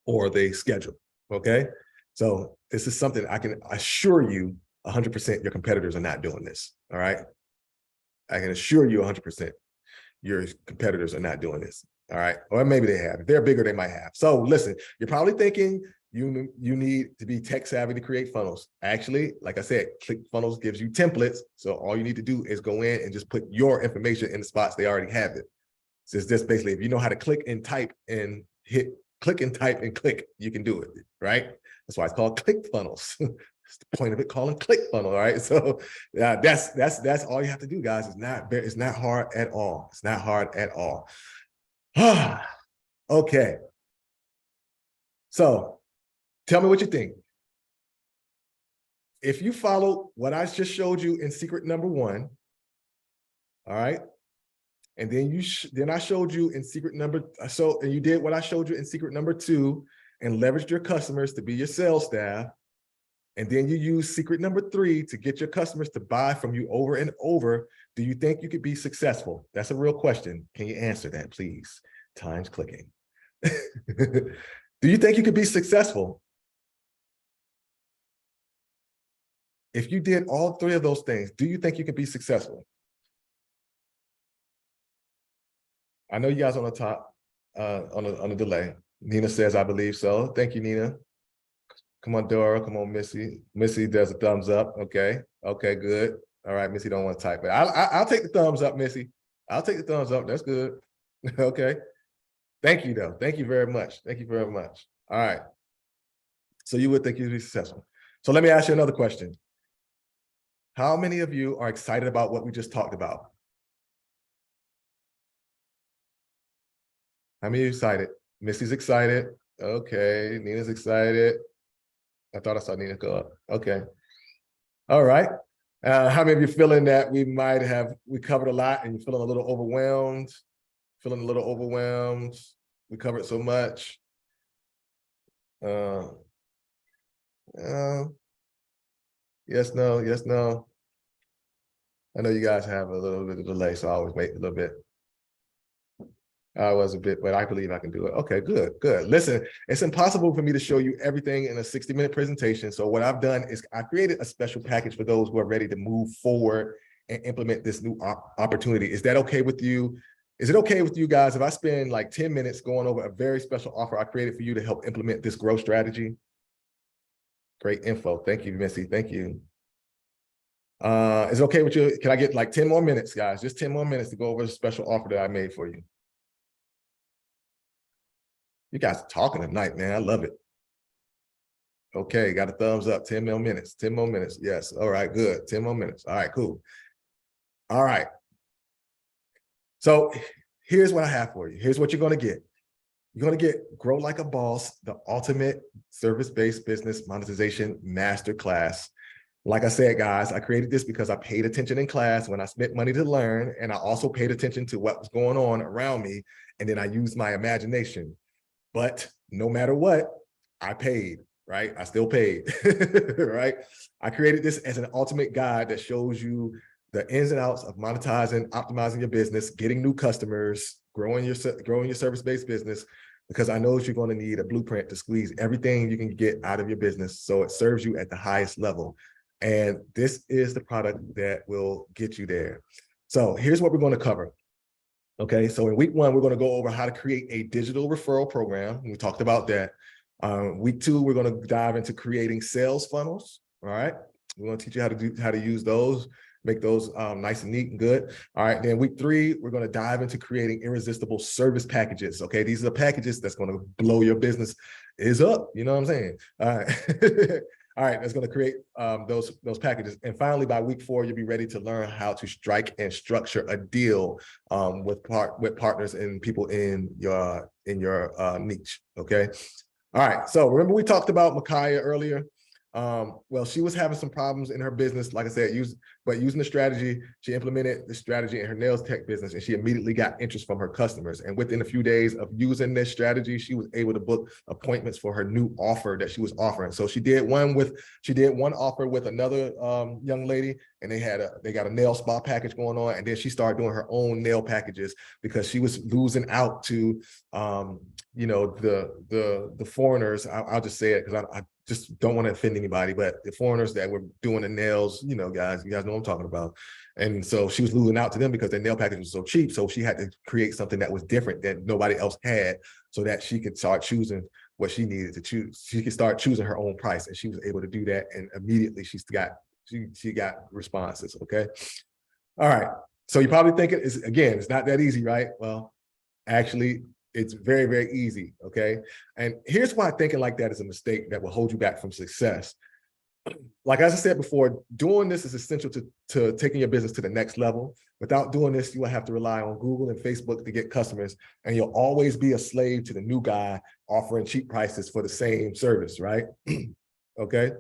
or they schedule. Okay, so this is something I can assure you 100% your competitors are not doing this. All right, I can assure you 100% your competitors are not doing this. All right, or maybe they have. If they're bigger, they might have. So listen, you're probably thinking you need to be tech savvy to create funnels. Actually, like I said, ClickFunnels gives you templates. So all you need to do is go in and just put your information in the spots they already have it. So it's just basically, if you know how to click and type and hit click and type and click, you can do it, right? That's why it's called ClickFunnels. It's the point of it, calling ClickFunnels, all right? So that's all you have to do, guys. It's not hard at all. It's not hard at all. Okay. So tell me what you think. If you follow what I just showed you in secret number 1, all right, and then I showed you in secret number, and you did what I showed you in secret number 2 and leveraged your customers to be your sales staff, and then you use secret number 3 to get your customers to buy from you over and over, do you think you could be successful? That's a real question. Can you answer that, please? Time's clicking. Do you think you could be successful? If you did all 3 of those things, do you think you could be successful? I know you guys on the top, on the delay. Nina says, I believe so. Thank you, Nina. Come on, Dora. Come on, Missy. Missy does a thumbs up. Okay. Okay, good. All right, Missy don't want to type, but I'll take the thumbs up, Missy. I'll take the thumbs up. That's good. Okay. Thank you, though. Thank you very much. Thank you very much. All right. So you would think you'd be successful. So let me ask you another question. How many of you are excited about what we just talked about? How many are excited? Missy's excited. Okay. Nina's excited. I thought I saw Nina go up. Okay. All right. How many of you feeling that we covered a lot and you're feeling a little overwhelmed? Feeling a little overwhelmed? We covered so much. Yes, no, yes, no. I know you guys have a little bit of delay, so I always wait a little bit. I was a bit, but I believe I can do it. Okay, good, good. Listen, it's impossible for me to show you everything in a 60-minute presentation. So what I've done is I created a special package for those who are ready to move forward and implement this new opportunity. Is that okay with you? Is it okay with you guys if I spend like 10 minutes going over a very special offer I created for you to help implement this growth strategy? Great info. Thank you, Missy. Thank you. Is it okay with you? Can I get like 10 more minutes, guys? Just 10 more minutes to go over the special offer that I made for you. You guys are talking tonight, man. I love it. Okay, got a thumbs up. 10 more minutes. 10 more minutes. Yes. All right, good. 10 more minutes. All right, cool. All right. So here's what I have for you. Here's what you're going to get. You're going to get Grow Like a Boss, the ultimate service-based business monetization masterclass. Like I said, guys, I created this because I paid attention in class when I spent money to learn, and I also paid attention to what was going on around me, and then I used my imagination. But no matter what, I paid, right? I still paid, right? I created this as an ultimate guide that shows you the ins and outs of monetizing, optimizing your business, getting new customers, growing your service-based business, because I know that you're going to need a blueprint to squeeze everything you can get out of your business so it serves you at the highest level. And this is the product that will get you there. So here's what we're going to cover. Okay, so in week 1, we're going to go over how to create a digital referral program. We talked about that. Week 2, we're going to dive into creating sales funnels. All right, we're going to teach you how to use those, make those nice and neat and good. All right, then week 3, we're going to dive into creating irresistible service packages. Okay, these are the packages that's going to blow your business up. You know what I'm saying? All right. All right, that's going to create those packages. And finally, by week 4, you'll be ready to learn how to strike and structure a deal with partners and people in your niche. Okay. All right. So remember we talked about Micaiah earlier. Well, she was having some problems in her business, like I said, using the strategy, she implemented the strategy in her nails tech business, and she immediately got interest from her customers. And within a few days of using this strategy, she was able to book appointments for her new offer that she was offering. So she did one offer with another young lady, and they got a nail spa package going on. And then she started doing her own nail packages because she was losing out to you know, the foreigners. I'll just say it because I just don't want to offend anybody, but the foreigners that were doing the nails, you know, guys, you guys know what I'm talking about. And so she was losing out to them because their nail package was so cheap. So she had to create something that was different that nobody else had so that she could start choosing what she needed to choose. She could start choosing her own price, and she was able to do that. And immediately she got responses. Okay. All right. So you're probably thinking, it's not that easy, right? Well, actually, it's very, very easy, okay? And here's why thinking like that is a mistake that will hold you back from success. Like, as I said before, doing this is essential to taking your business to the next level. Without doing this, you will have to rely on Google and Facebook to get customers, and you'll always be a slave to the new guy offering cheap prices for the same service, right? Okay?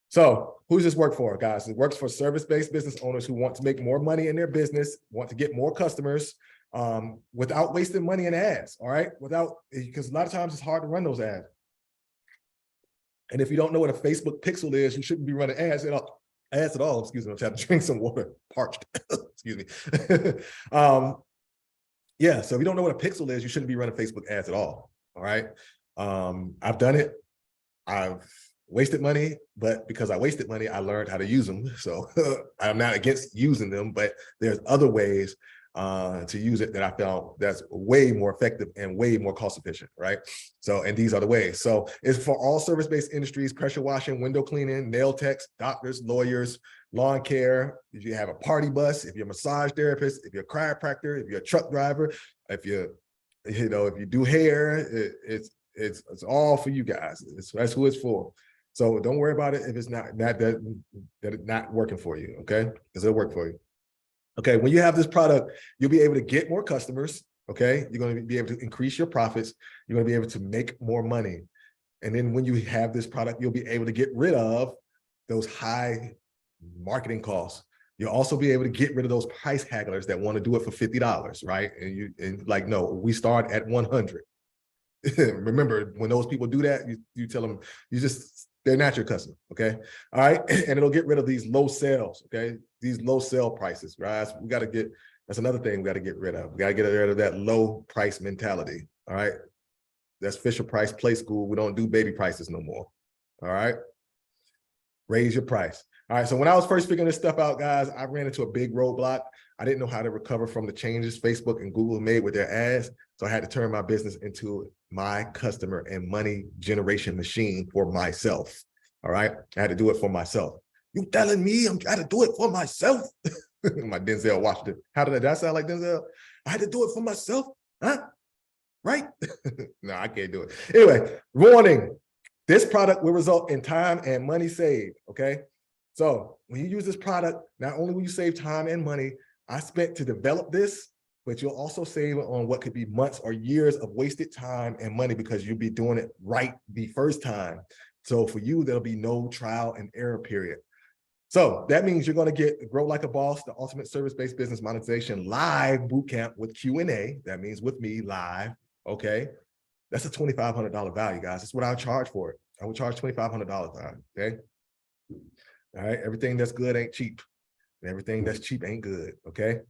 So who does this work for, guys? It works for service-based business owners who want to make more money in their business, want to get more customers, without wasting money in ads, all right? Because a lot of times it's hard to run those ads. And if you don't know what a Facebook pixel is, you shouldn't be running ads at all. Excuse me, I'm trying to drink some water, parched, excuse me. Yeah, so if you don't know what a pixel is, you shouldn't be running Facebook ads at all right? I've done it. I've wasted money, but because I wasted money, I learned how to use them. So I'm not against using them, but there's other ways to use it that I found that's way more effective and way more cost efficient, right? So, and these are the ways. So it's for all service-based industries: pressure washing, window cleaning, nail techs, doctors, lawyers, lawn care. If you have a party bus, if you're a massage therapist, if you're a chiropractor, if you're a truck driver, if if you do hair, it's all for you guys. That's who it's for. So don't worry about it if it's not working for you, okay? Because it'll work for you. Okay, when you have this product, you'll be able to get more customers, okay? You're going to be able to increase your profits. You're going to be able to make more money. And then when you have this product, you'll be able to get rid of those high marketing costs. You'll also be able to get rid of those price hagglers that want to do it for $50, right? And like, no, we start at 100. Remember, when those people do that, you tell them, they're not your customer, okay? All right, and it'll get rid of these low sales, okay? These low sale prices, right? That's another thing we got to get rid of. We got to get rid of that low price mentality, all right? That's Fisher Price Play School. We don't do baby prices no more, all right? Raise your price. All right, so when I was first figuring this stuff out, guys, I ran into a big roadblock. I didn't know how to recover from the changes Facebook and Google made with their ads. So I had to turn my business into my customer and money generation machine for myself. All right. I had to do it for myself. You telling me I'm got to do it for myself? My Denzel Washington. Did that sound like Denzel? I had to do it for myself. Huh? Right? No, I can't do it. Anyway, warning. This product will result in time and money saved. Okay. So when you use this product, not only will you save time and money, I spent to develop this, but you'll also save on what could be months or years of wasted time and money because you'll be doing it right the first time. So for you, there'll be no trial and error period. So that means you're going to get Grow Like a Boss, the Ultimate Service-Based Business Monetization Live Bootcamp with Q&A. That means with me live, okay? That's a $2,500 value, guys. That's what I would charge for it. I would charge $2,500, okay? All right, everything that's good ain't cheap. And everything that's cheap ain't good, okay?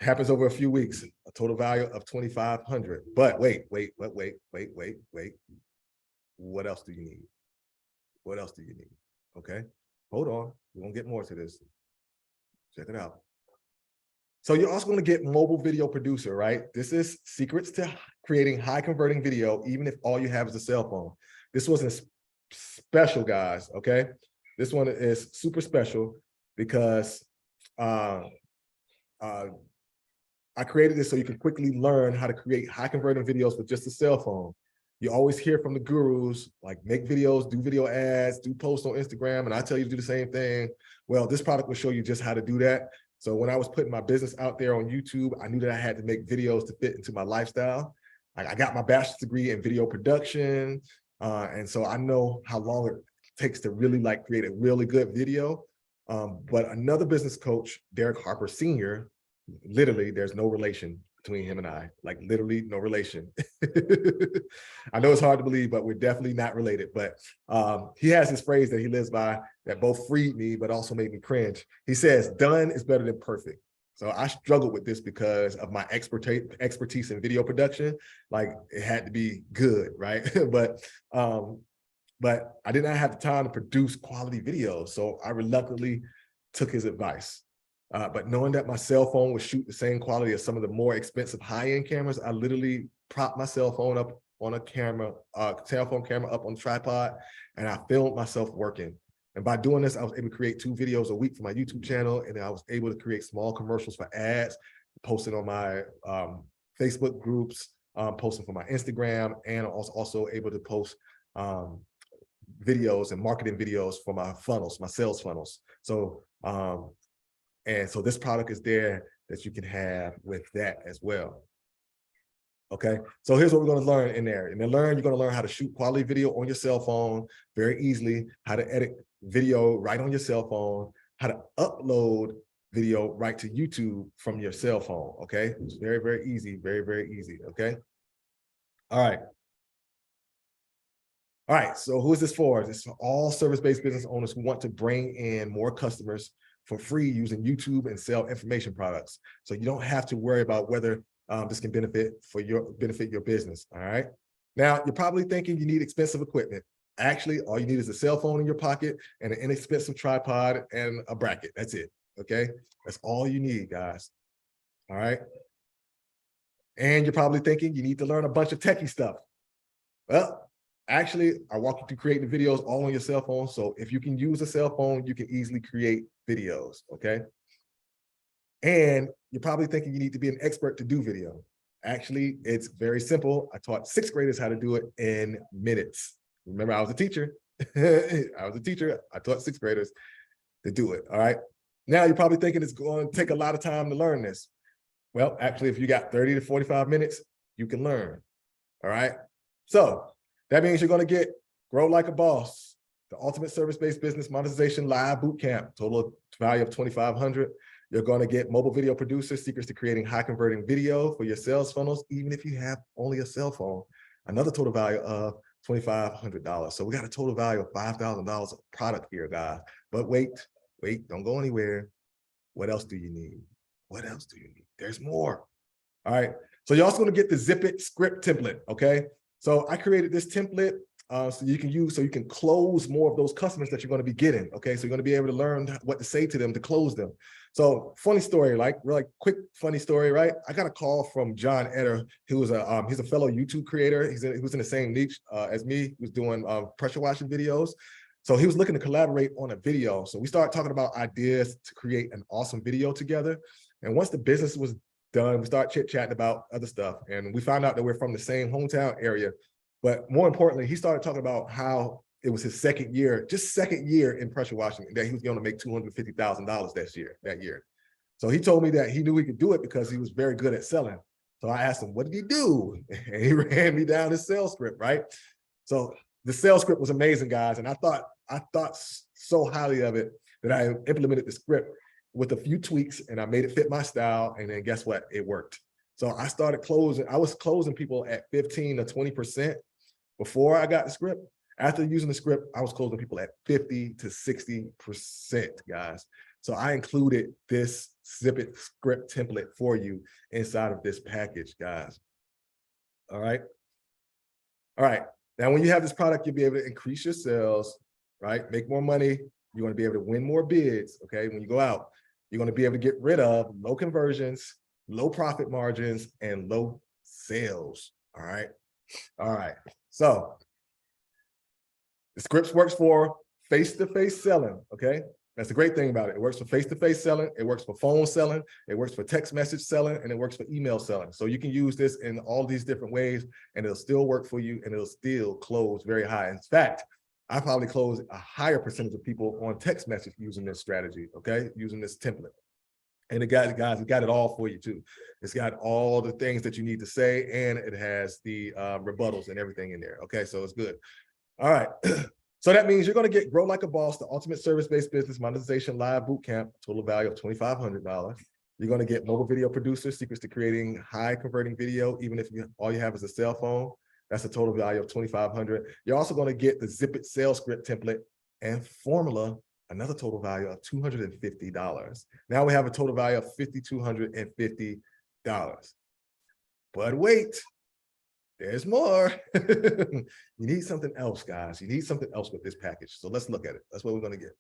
Happens over a few weeks, a total value of $2,500. But wait. What else do you need? What else do you need? Okay, hold on. We're gonna get more to this. Check it out. So you're also gonna get mobile video producer, right? This is secrets to creating high converting video, even if all you have is a cell phone. This wasn't special, guys, okay? This one is super special because I created this so you can quickly learn how to create high converting videos with just a cell phone. You always hear from the gurus, like make videos, do video ads, do posts on Instagram, and I tell you to do the same thing. Well, this product will show you just how to do that. So when I was putting my business out there on YouTube, I knew that I had to make videos to fit into my lifestyle. I got my bachelor's degree in video production. And so I know how long it takes to really like create a really good video. But another business coach, Derek Harper Sr., literally there's no relation between him and I, like literally no relation. I know it's hard to believe, but we're definitely not related. But he has this phrase that he lives by that both freed me, but also made me cringe. He says, done is better than perfect. So I struggled with this because of my expertise in video production. Like it had to be good, right? But I did not have the time to produce quality videos. So I reluctantly took his advice. But knowing that my cell phone would shoot the same quality as some of the more expensive high-end cameras, I literally propped my cell phone up on a camera, cell phone camera up on a tripod, and I filmed myself working. And by doing this, I was able to create 2 videos a week for my YouTube channel, and I was able to create small commercials for ads, posting on my Facebook groups, posting for my Instagram, and I was also able to post videos and marketing videos for my funnels, my sales funnels. So, and so this product is there that you can have with that as well. Okay, so here's what we're going to learn in there. And then you're going to learn how to shoot quality video on your cell phone very easily, how to edit video right on your cell phone, how to upload video right to YouTube from your cell phone. Okay, it's very, very easy, very, very easy. Okay, all right. All right, so who is this for? This is for all service-based business owners who want to bring in more customers for free using YouTube and sell information products. So you don't have to worry about whether this can benefit your business. All right. Now you're probably thinking you need expensive equipment. Actually, all you need is a cell phone in your pocket and an inexpensive tripod and a bracket. That's it. Okay. That's all you need, guys. All right. And you're probably thinking you need to learn a bunch of techie stuff. Well, actually, I walk you through creating videos all on your cell phone. So if you can use a cell phone, you can easily create videos. Okay. And you're probably thinking you need to be an expert to do video. Actually, it's very simple. I taught 6th graders how to do it in minutes. Remember, I was a teacher. I was a teacher. I taught 6th graders to do it. All right. Now you're probably thinking it's going to take a lot of time to learn this. Well, actually, if you got 30 to 45 minutes, you can learn. All right. So that means you're going to get Grow Like a Boss, the Ultimate Service-Based Business Monetization Live Bootcamp, total value of $2,500. You're going to get Mobile Video Producer, secrets to creating high converting video for your sales funnels, even if you have only a cell phone. Another total value of $2,500. So we got a total value of $5,000 of product here, guys. But wait, don't go anywhere. What else do you need? What else do you need? There's more. All right. So you're also going to get the Zip It script template. Okay. So I created this template so you can close more of those customers that you're going to be getting. Okay. So you're going to be able to learn what to say to them to close them. So funny story, like quick funny story, right? I got a call from John Etter, who was he's a fellow YouTube creator. He was in the same niche as me. He was doing pressure washing videos. So he was looking to collaborate on a video. So we started talking about ideas to create an awesome video together. And once the business was done, we started chit-chatting about other stuff. And we found out that we're from the same hometown area. But more importantly, he started talking about how it was his second year in pressure washing, that he was going to make $250,000 that year. So he told me that he knew he could do it because he was very good at selling. So I asked him, what did he do? And he ran me down his sales script, right? So the sales script was amazing, guys. And I thought so highly of it that I implemented the script with a few tweaks and I made it fit my style. And then guess what? It worked. So I started closing. I was closing people at 15 to 20% before I got the script. After using the script, I was closing people at 50 to 60%, guys. So I included this Zipit script template for you inside of this package, guys. All right. All right. Now, when you have this product, you'll be able to increase your sales, right? Make more money. You're going to be able to win more bids. Okay. When you go out, you're going to be able to get rid of low conversions, low profit margins, and low sales. All right. All right. So the scripts works for face-to-face selling. Okay. That's the great thing about it. It works for face-to-face selling. It works for phone selling. It works for text message selling, and it works for email selling. So you can use this in all these different ways, and it'll still work for you, and it'll still close very high. In fact, I probably close a higher percentage of people on text message using this strategy, okay, using this template. And it got, guys, it got it all for you too. It's got all the things that you need to say, and it has the rebuttals and everything in there. Okay, so it's good. All right. So that means you're going to get Grow Like a Boss, the ultimate service-based business monetization live bootcamp, total value of $2,500. You're going to get mobile video producer, secrets to creating high converting video, even if all you have is a cell phone. That's a total value of $2,500. You're also going to get the Zipit sales script template and formula, another total value of $250. Now we have a total value of $5,250. But wait. There's more. You need something else, guys. You need something else with this package. So let's look at it. That's what we're going to get.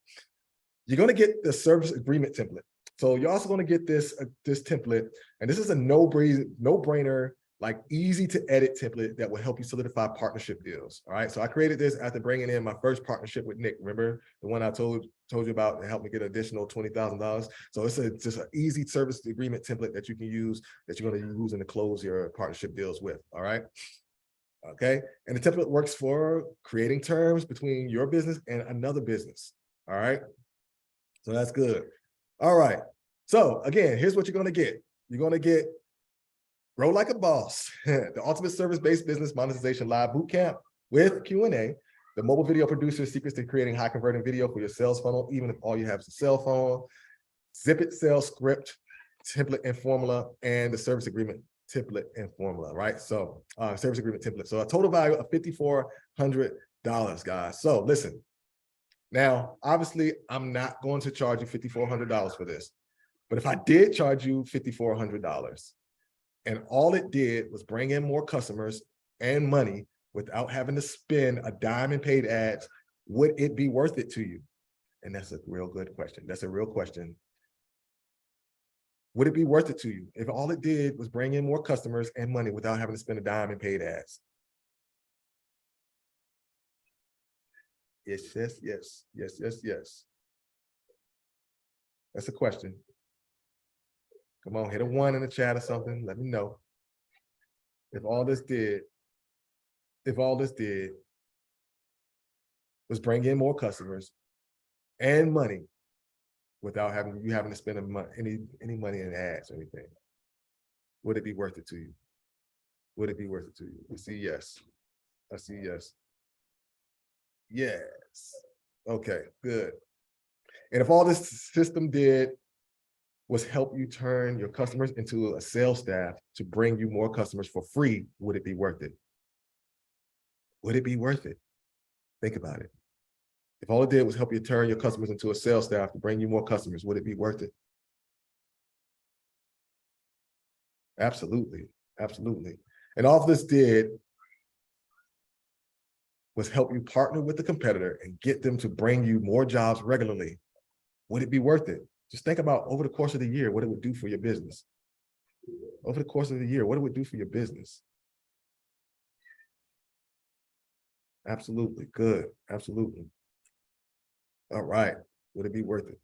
You're going to get the service agreement template. So you're also going to get this template. And this is a no-brainer, like easy to edit template that will help you solidify partnership deals. All right. So I created this after bringing in my first partnership with Nick. Remember the one I told you about to help me get an additional $20,000. So it's just an easy service agreement template that you can use, that you're going to use to close your partnership deals with. All right. Okay. And the template works for creating terms between your business and another business. All right. So that's good. All right. So again, here's what you're going to get. You're going to get Grow Like a Boss, the ultimate service-based business monetization live bootcamp with Q&A, the mobile video producer secrets to creating high converting video for your sales funnel, even if all you have is a cell phone, Zipit sales script, template and formula, and the service agreement template and formula, right? So service agreement template. So a total value of $5,400, guys. So listen, now, obviously, I'm not going to charge you $5,400 for this, but if I did charge you $5,400, and all it did was bring in more customers and money without having to spend a dime in paid ads, would it be worth it to you? And that's a real good question. That's a real question. Would it be worth it to you if all it did was bring in more customers and money without having to spend a dime in paid ads? Yes, yes, yes, yes, yes, yes. That's a question. Come on, hit a 1 in the chat or something. Let me know. If all this did was bring in more customers and money without having to spend any money in ads or anything, would it be worth it to you? Would it be worth it to you? I see yes. I see yes. Yes. Okay, good. And if all this system did was help you turn your customers into a sales staff to bring you more customers for free, would it be worth it? Would it be worth it? Think about it. If all it did was help you turn your customers into a sales staff to bring you more customers, would it be worth it? Absolutely, absolutely. And all this did was help you partner with the competitor and get them to bring you more jobs regularly. Would it be worth it? Just think about over the course of the year, what it would do for your business. Over the course of the year, what it would do for your business. Absolutely, good, absolutely. All right. Would it be worth it?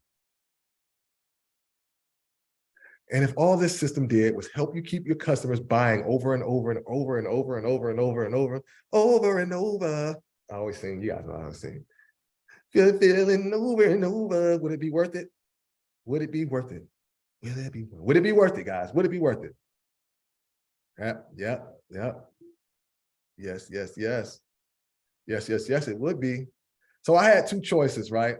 And if all this system did was help you keep your customers buying over and over and over and over and over and over and over and over. I always sing, you guys know how I sing. Feeling over and over. Would it be worth it? Would it be worth it? Would it be worth it, guys? Would it be worth it? Yep. Yes, it would be. So I had two choices, right?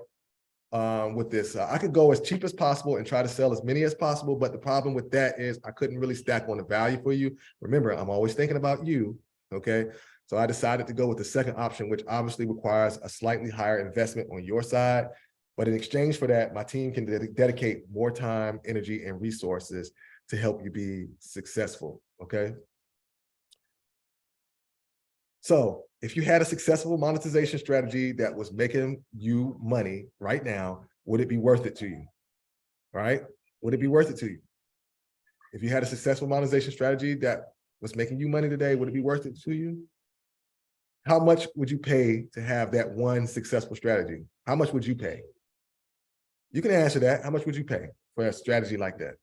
With this, I could go as cheap as possible and try to sell as many as possible. But the problem with that is I couldn't really stack on the value for you. Remember, I'm always thinking about you. Okay. So I decided to go with the second option, which obviously requires a slightly higher investment on your side. But in exchange for that, my team can dedicate more time, energy, and resources to help you be successful. Okay. So if you had a successful monetization strategy that was making you money right now, would it be worth it to you? Right? Would it be worth it to you? If you had a successful monetization strategy that was making you money today, would it be worth it to you? How much would you pay to have that one successful strategy? How much would you pay? You can answer that. How much would you pay for a strategy like that?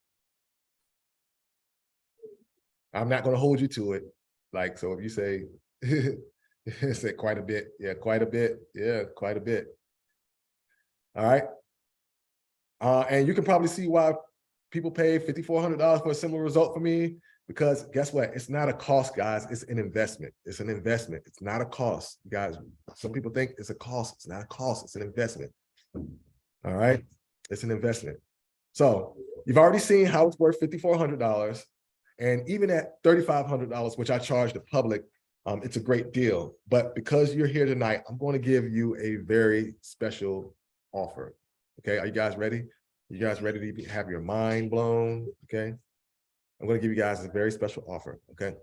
I'm not going to hold you to it. Like, so if you say, say quite a bit. Yeah, quite a bit. Yeah, quite a bit. All right. And you can probably see why people pay $5,400 for a similar result for me, because guess what? It's not a cost, guys. It's an investment. It's an investment. It's not a cost, guys. Some people think it's a cost. It's not a cost. It's an investment. All right. It's an investment. So you've already seen how it's worth $5,400. And even at $3,500, which I charge the public, it's a great deal. But because you're here tonight, I'm going to give you a very special offer. Okay, are you guys ready? You guys ready to have your mind blown? Okay, I'm going to give you guys a very special offer. Okay,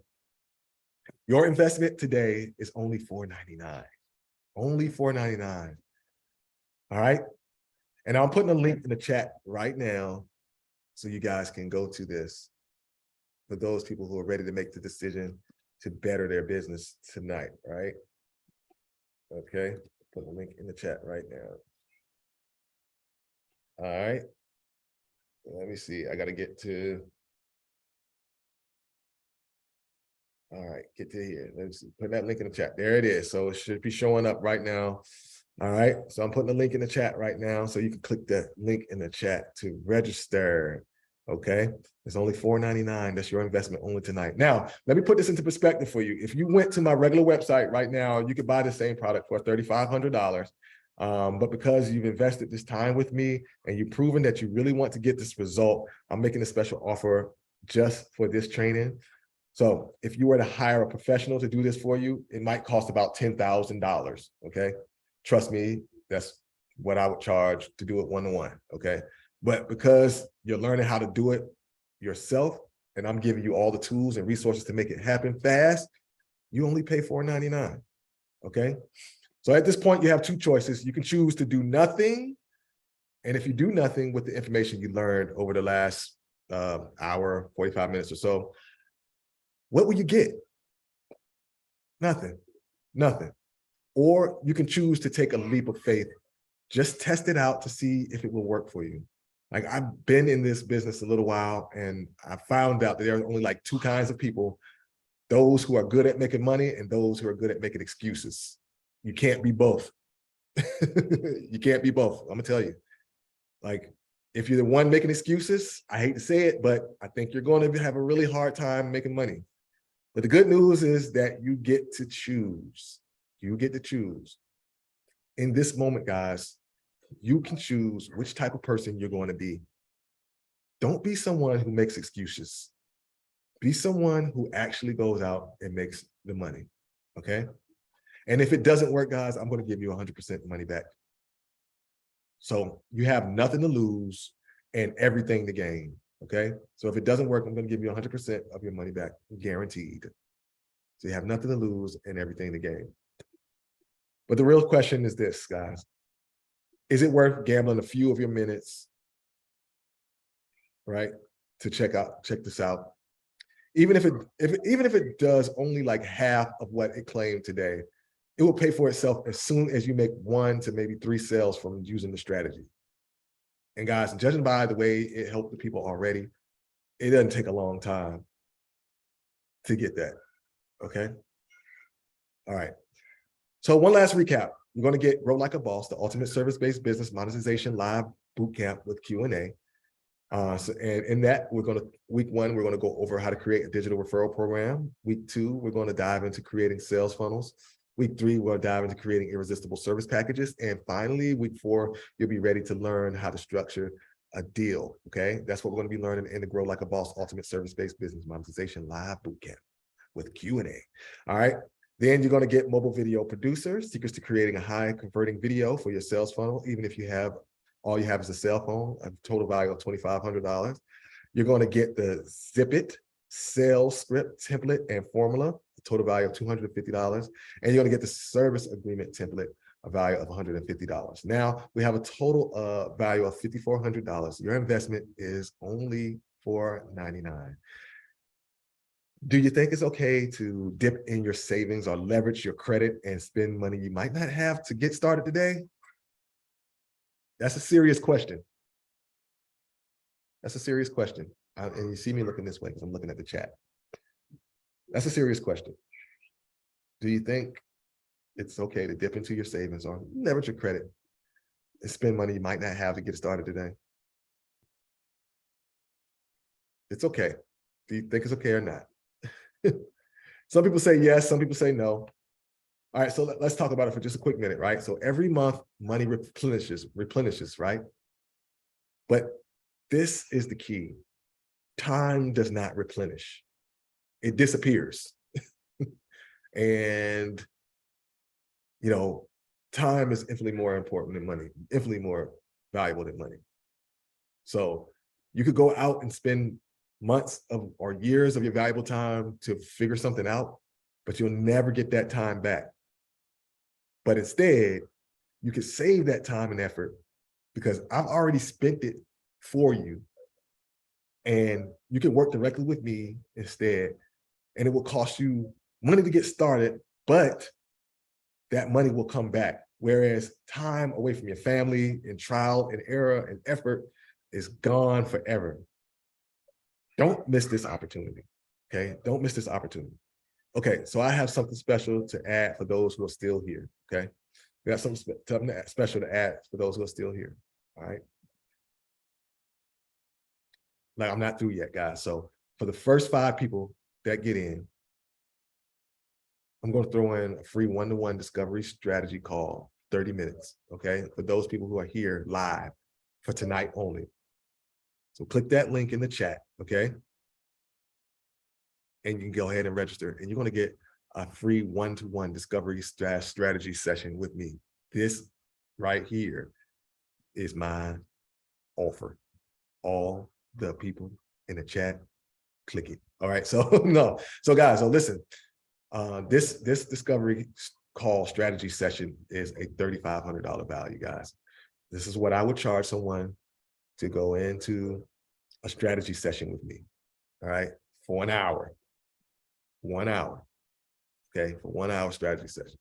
your investment today is only $4.99. Only $4.99. All right, and I'm putting a link in the chat right now so you guys can go to this for those people who are ready to make the decision to better their business tonight, right? Okay, put a link in the chat right now. All right, let me see, I gotta get to, all right, get to here. Let's see, put that link in the chat. There it is. So it should be showing up right now. All right, so I'm putting the link in the chat right now. So you can click that link in the chat to register. Okay, it's only $4.99. That's your investment only tonight. Now, let me put this into perspective for you. If you went to my regular website right now, you could buy the same product for $3,500. But because you've invested this time with me and you've proven that you really want to get this result, I'm making a special offer just for this training. So if you were to hire a professional to do this for you, it might cost about $10,000. Okay, trust me, that's what I would charge to do it one-on-one. Okay. But because you're learning how to do it yourself, and I'm giving you all the tools and resources to make it happen fast, you only pay $4.99. Okay. So at this point, you have two choices. You can choose to do nothing. And if you do nothing with the information you learned over the last hour, 45 minutes or so, what will you get? Nothing. Nothing. Or you can choose to take a leap of faith. Just test it out to see if it will work for you. Like, I've been in this business a little while, and I found out that there are only like two kinds of people: those who are good at making money and those who are good at making excuses. You can't be both. You can't be both. I'm gonna tell you. Like, if you're the one making excuses, I hate to say it, but I think you're going to have a really hard time making money. But the good news is that you get to choose. You get to choose. In this moment, guys, you can choose which type of person you're going to be. Don't be someone who makes excuses. Be someone who actually goes out and makes the money, okay? And if it doesn't work, guys, I'm going to give you 100% money back. So you have nothing to lose and everything to gain, okay? So if it doesn't work, I'm going to give you 100% of your money back, guaranteed. So you have nothing to lose and everything to gain. But the real question is this, guys. Is it worth gambling a few of your minutes, right, to check this out? Even if it does only like half of what it claimed today, it will pay for itself as soon as you make 1 to maybe 3 sales from using the strategy. And guys, judging by the way it helped the people already, it doesn't take a long time to get that, okay? All right, so one last recap. You're gonna get Grow Like a Boss, the ultimate service-based business monetization live bootcamp with Q&A. And in that, week 1, we're gonna go over how to create a digital referral program. Week 2, we're gonna dive into creating sales funnels. Week 3, we'll dive into creating irresistible service packages. And finally, week 4, you'll be ready to learn how to structure a deal, okay? That's what we're gonna be learning in the Grow Like a Boss Ultimate Service-Based Business Monetization Live Bootcamp with Q&A, all right? Then you're gonna get mobile video producer, secrets to creating a high converting video for your sales funnel, even if all you have is a cell phone, a total value of $2,500. You're gonna get the Zip It sales script template and formula, a total value of $250. And you're gonna get the service agreement template, a value of $150. Now we have a total value of $5,400. Your investment is only $499. Do you think it's okay to dip in your savings or leverage your credit and spend money you might not have to get started today? That's a serious question. That's a serious question. And you see me looking this way because I'm looking at the chat. That's a serious question. Do you think it's okay to dip into your savings or leverage your credit and spend money you might not have to get started today? It's okay. Do you think it's okay or not? Some people say yes, some people say no. All right, so let's talk about it for just a quick minute, right? So every month, money replenishes, right? But this is the key. Time does not replenish. It disappears. And, you know, time is infinitely more important than money, infinitely more valuable than money. So you could go out and spend months or years of your valuable time to figure something out, but you'll never get that time back. But instead, you can save that time and effort because I've already spent it for you. And you can work directly with me instead. And it will cost you money to get started, but that money will come back. Whereas time away from your family and trial and error and effort is gone forever. Don't miss this opportunity, okay? Don't miss this opportunity. Okay, so I have something special to add for those who are still here, okay? We got something special to add for those who are still here, all right? Like, I'm not through yet, guys. So for the first 5 people that get in, I'm gonna throw in a free one-to-one discovery strategy call, 30 minutes, okay? For those people who are here live for tonight only. So click that link in the chat, okay? And you can go ahead and register, and you're gonna get a free one-to-one discovery strategy session with me. This right here is my offer. All the people in the chat, click it. All right, so no. So guys, so listen, this discovery call strategy session is a $3,500 value, guys. This is what I would charge someone to go into a strategy session with me, all right, for an hour. 1 hour, okay, for 1 hour strategy session.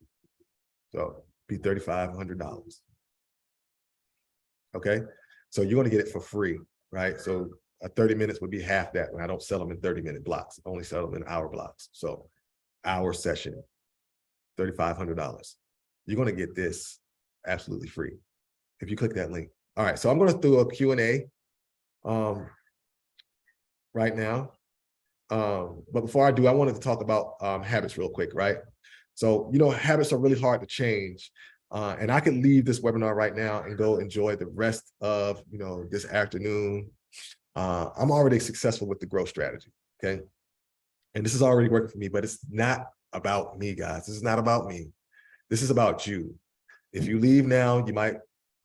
So be $3,500. Okay, so you're gonna get it for free, right? So 30 minutes would be half that. When I don't sell them in 30-minute blocks, I only sell them in hour blocks. So hour session, $3,500. You're gonna get this absolutely free if you click that link. All right, so I'm gonna do a Q&A right now. But before I do, I wanted to talk about habits real quick, right? So, you know, habits are really hard to change. And I could leave this webinar right now and go enjoy the rest of, you know, this afternoon. I'm already successful with the growth strategy, okay? And this is already working for me, but it's not about me, guys. This is not about me. This is about you. If you leave now, you might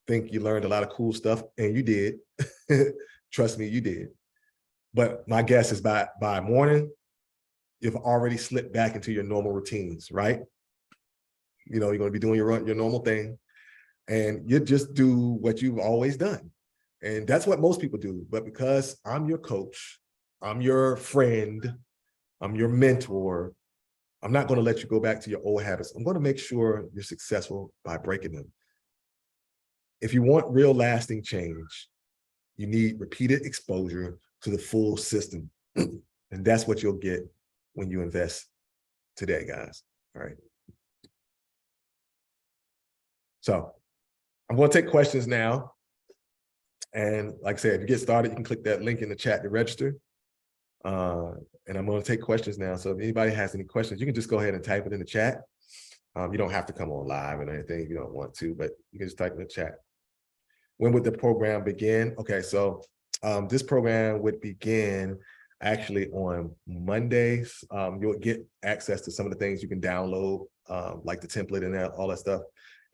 think you learned a lot of cool stuff, and you did. Trust me, you did. But my guess is by morning, you've already slipped back into your normal routines, right? You know, you're going to be doing your normal thing, and you just do what you've always done. And that's what most people do. But because I'm your coach, I'm your friend, I'm your mentor, I'm not going to let you go back to your old habits. I'm going to make sure you're successful by breaking them. If you want real lasting change, you need repeated exposure to the full system. And that's what you'll get when you invest today, guys. All right. So I'm going to take questions now. And like I said, if you get started, you can click that link in the chat to register. And I'm going to take questions now. So if anybody has any questions, you can just go ahead and type it in the chat. You don't have to come on live or anything if you don't want to, but you can just type in the chat. When would the program begin? Okay, so this program would begin actually on Mondays. You'll get access to some of the things you can download, like the template and all that stuff.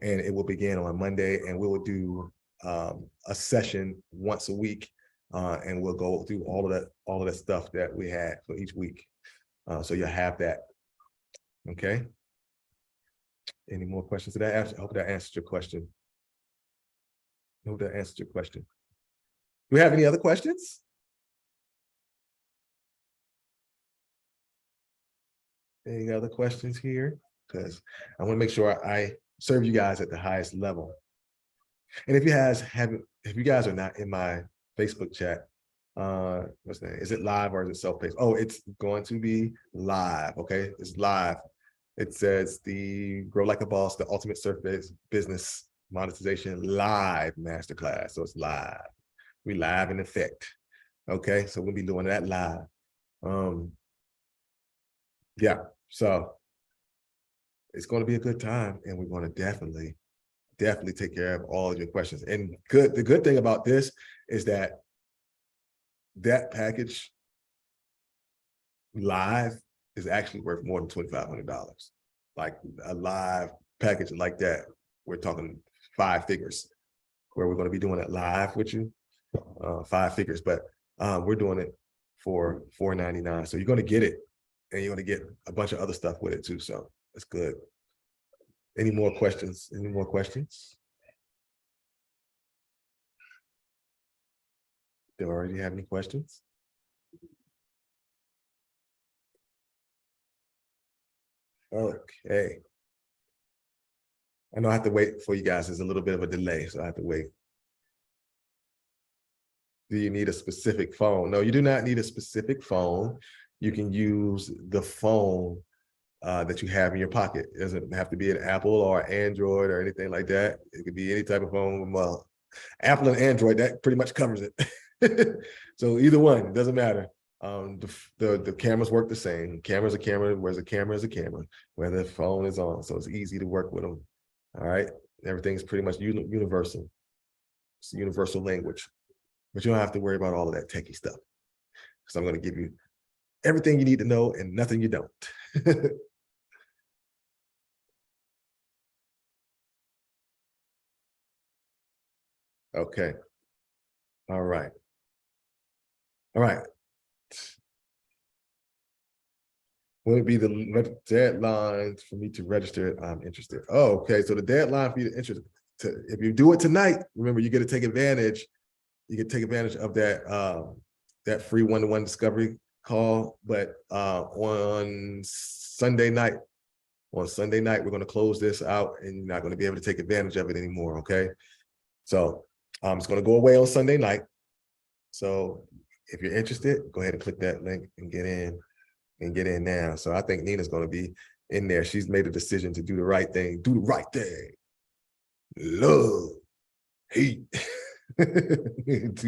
And it will begin on Monday, and we will do a session once a week, and we'll go through all of that stuff that we had for each week. So you'll have that. Okay. Any more questions to that? I hope that answered your question. I hope that answered your question. Do we have any other questions? Any other questions here? Because I want to make sure I serve you guys at the highest level. And if you guys are not in my Facebook chat, what's that? Is it live or is it self-paced? Oh, it's going to be live. Okay, it's live. It says the Grow Like a Boss, the Ultimate Service Business Monetization Live Masterclass. So it's live. We live in effect. Okay, so we'll be doing that live. Yeah, so it's going to be a good time, and we're going to definitely take care of all of your questions. And the good thing about this is that package live is actually worth more than $2,500. Like a live package like that, we're talking 5 figures, where we're going to be doing it live with you, 5 figures. But we're doing it for $499. So you're going to get it, and you're going to get a bunch of other stuff with it too. So that's good. Any more questions? Any more questions? Do you already have any questions? Okay. I know I have to wait for you guys. There's a little bit of a delay, so I have to wait. Do you need a specific phone? No, you do not need a specific phone. You can use the phone that you have in your pocket. It doesn't have to be an Apple or Android or anything like that. It could be any type of phone. Well, Apple and Android, that pretty much covers it. So either one, it doesn't matter. The cameras work the same. Camera's a camera, whereas a camera is a camera, whether the phone is on. So it's easy to work with them. All right. Everything's pretty much universal. It's a universal language. But you don't have to worry about all of that techie stuff, because I'm going to give you everything you need to know and nothing you don't. Okay. All right. All right. Will it be the deadline for me to register? I'm interested. Oh, okay. So the deadline for you to enter, if you do it tonight, remember you get to take advantage. You can take advantage of that free one-to-one discovery call. But on Sunday night, we're going to close this out, and you're not going to be able to take advantage of it anymore. Okay. So it's going to go away on Sunday night. So if you're interested, go ahead and click that link and get in now. So I think Nina's going to be in there. She's made a decision to do the right thing. Do the right thing. Love, hate. You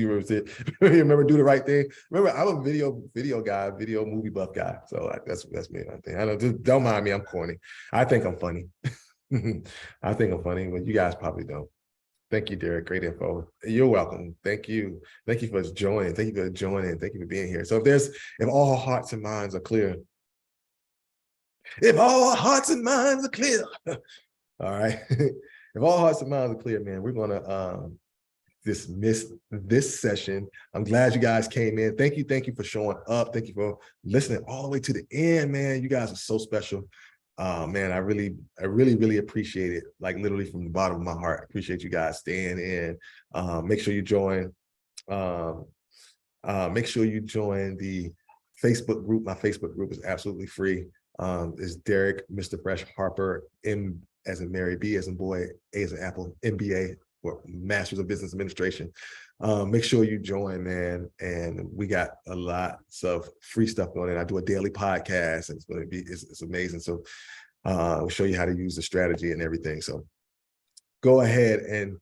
remember do the right thing? Remember, I'm a video guy, video movie buff guy. So that's me. I think. I don't mind me. I'm corny. I think I'm funny. I think I'm funny, but you guys probably don't. Thank you, Derek. Great info. You're welcome. Thank you. Thank you for joining. Thank you for joining. Thank you for being here. So if all hearts and minds are clear, if all hearts and minds are clear, all right. If all hearts and minds are clear, man, we're gonna dismiss this session. I'm glad you guys came in. Thank you for showing up. Thank you for listening all the way to the end, man. You guys are so special. Man, I really appreciate it. Like literally from the bottom of my heart. I appreciate you guys staying in. Make sure you join. Make sure you join the Facebook group. My Facebook group is absolutely free. is Derek, Mr. Fresh Harper, M as in Mary, B as in boy, A as in Apple, MBA, or Masters of Business Administration. Make sure you join, man. And we got a lot of free stuff going on. I do a daily podcast, and it's going to be, it's amazing. So we'll show you how to use the strategy and everything. So go ahead and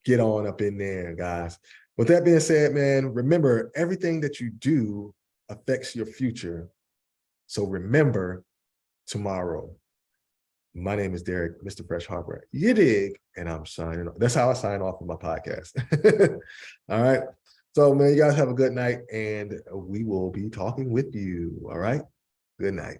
get on up in there, guys. With that being said, man, remember, everything that you do affects your future. So remember tomorrow. My name is Derek, Mr. Fresh Harper. You dig? And I'm signing off. That's how I sign off on my podcast. All right. So, man, you guys have a good night, and we will be talking with you. All right. Good night.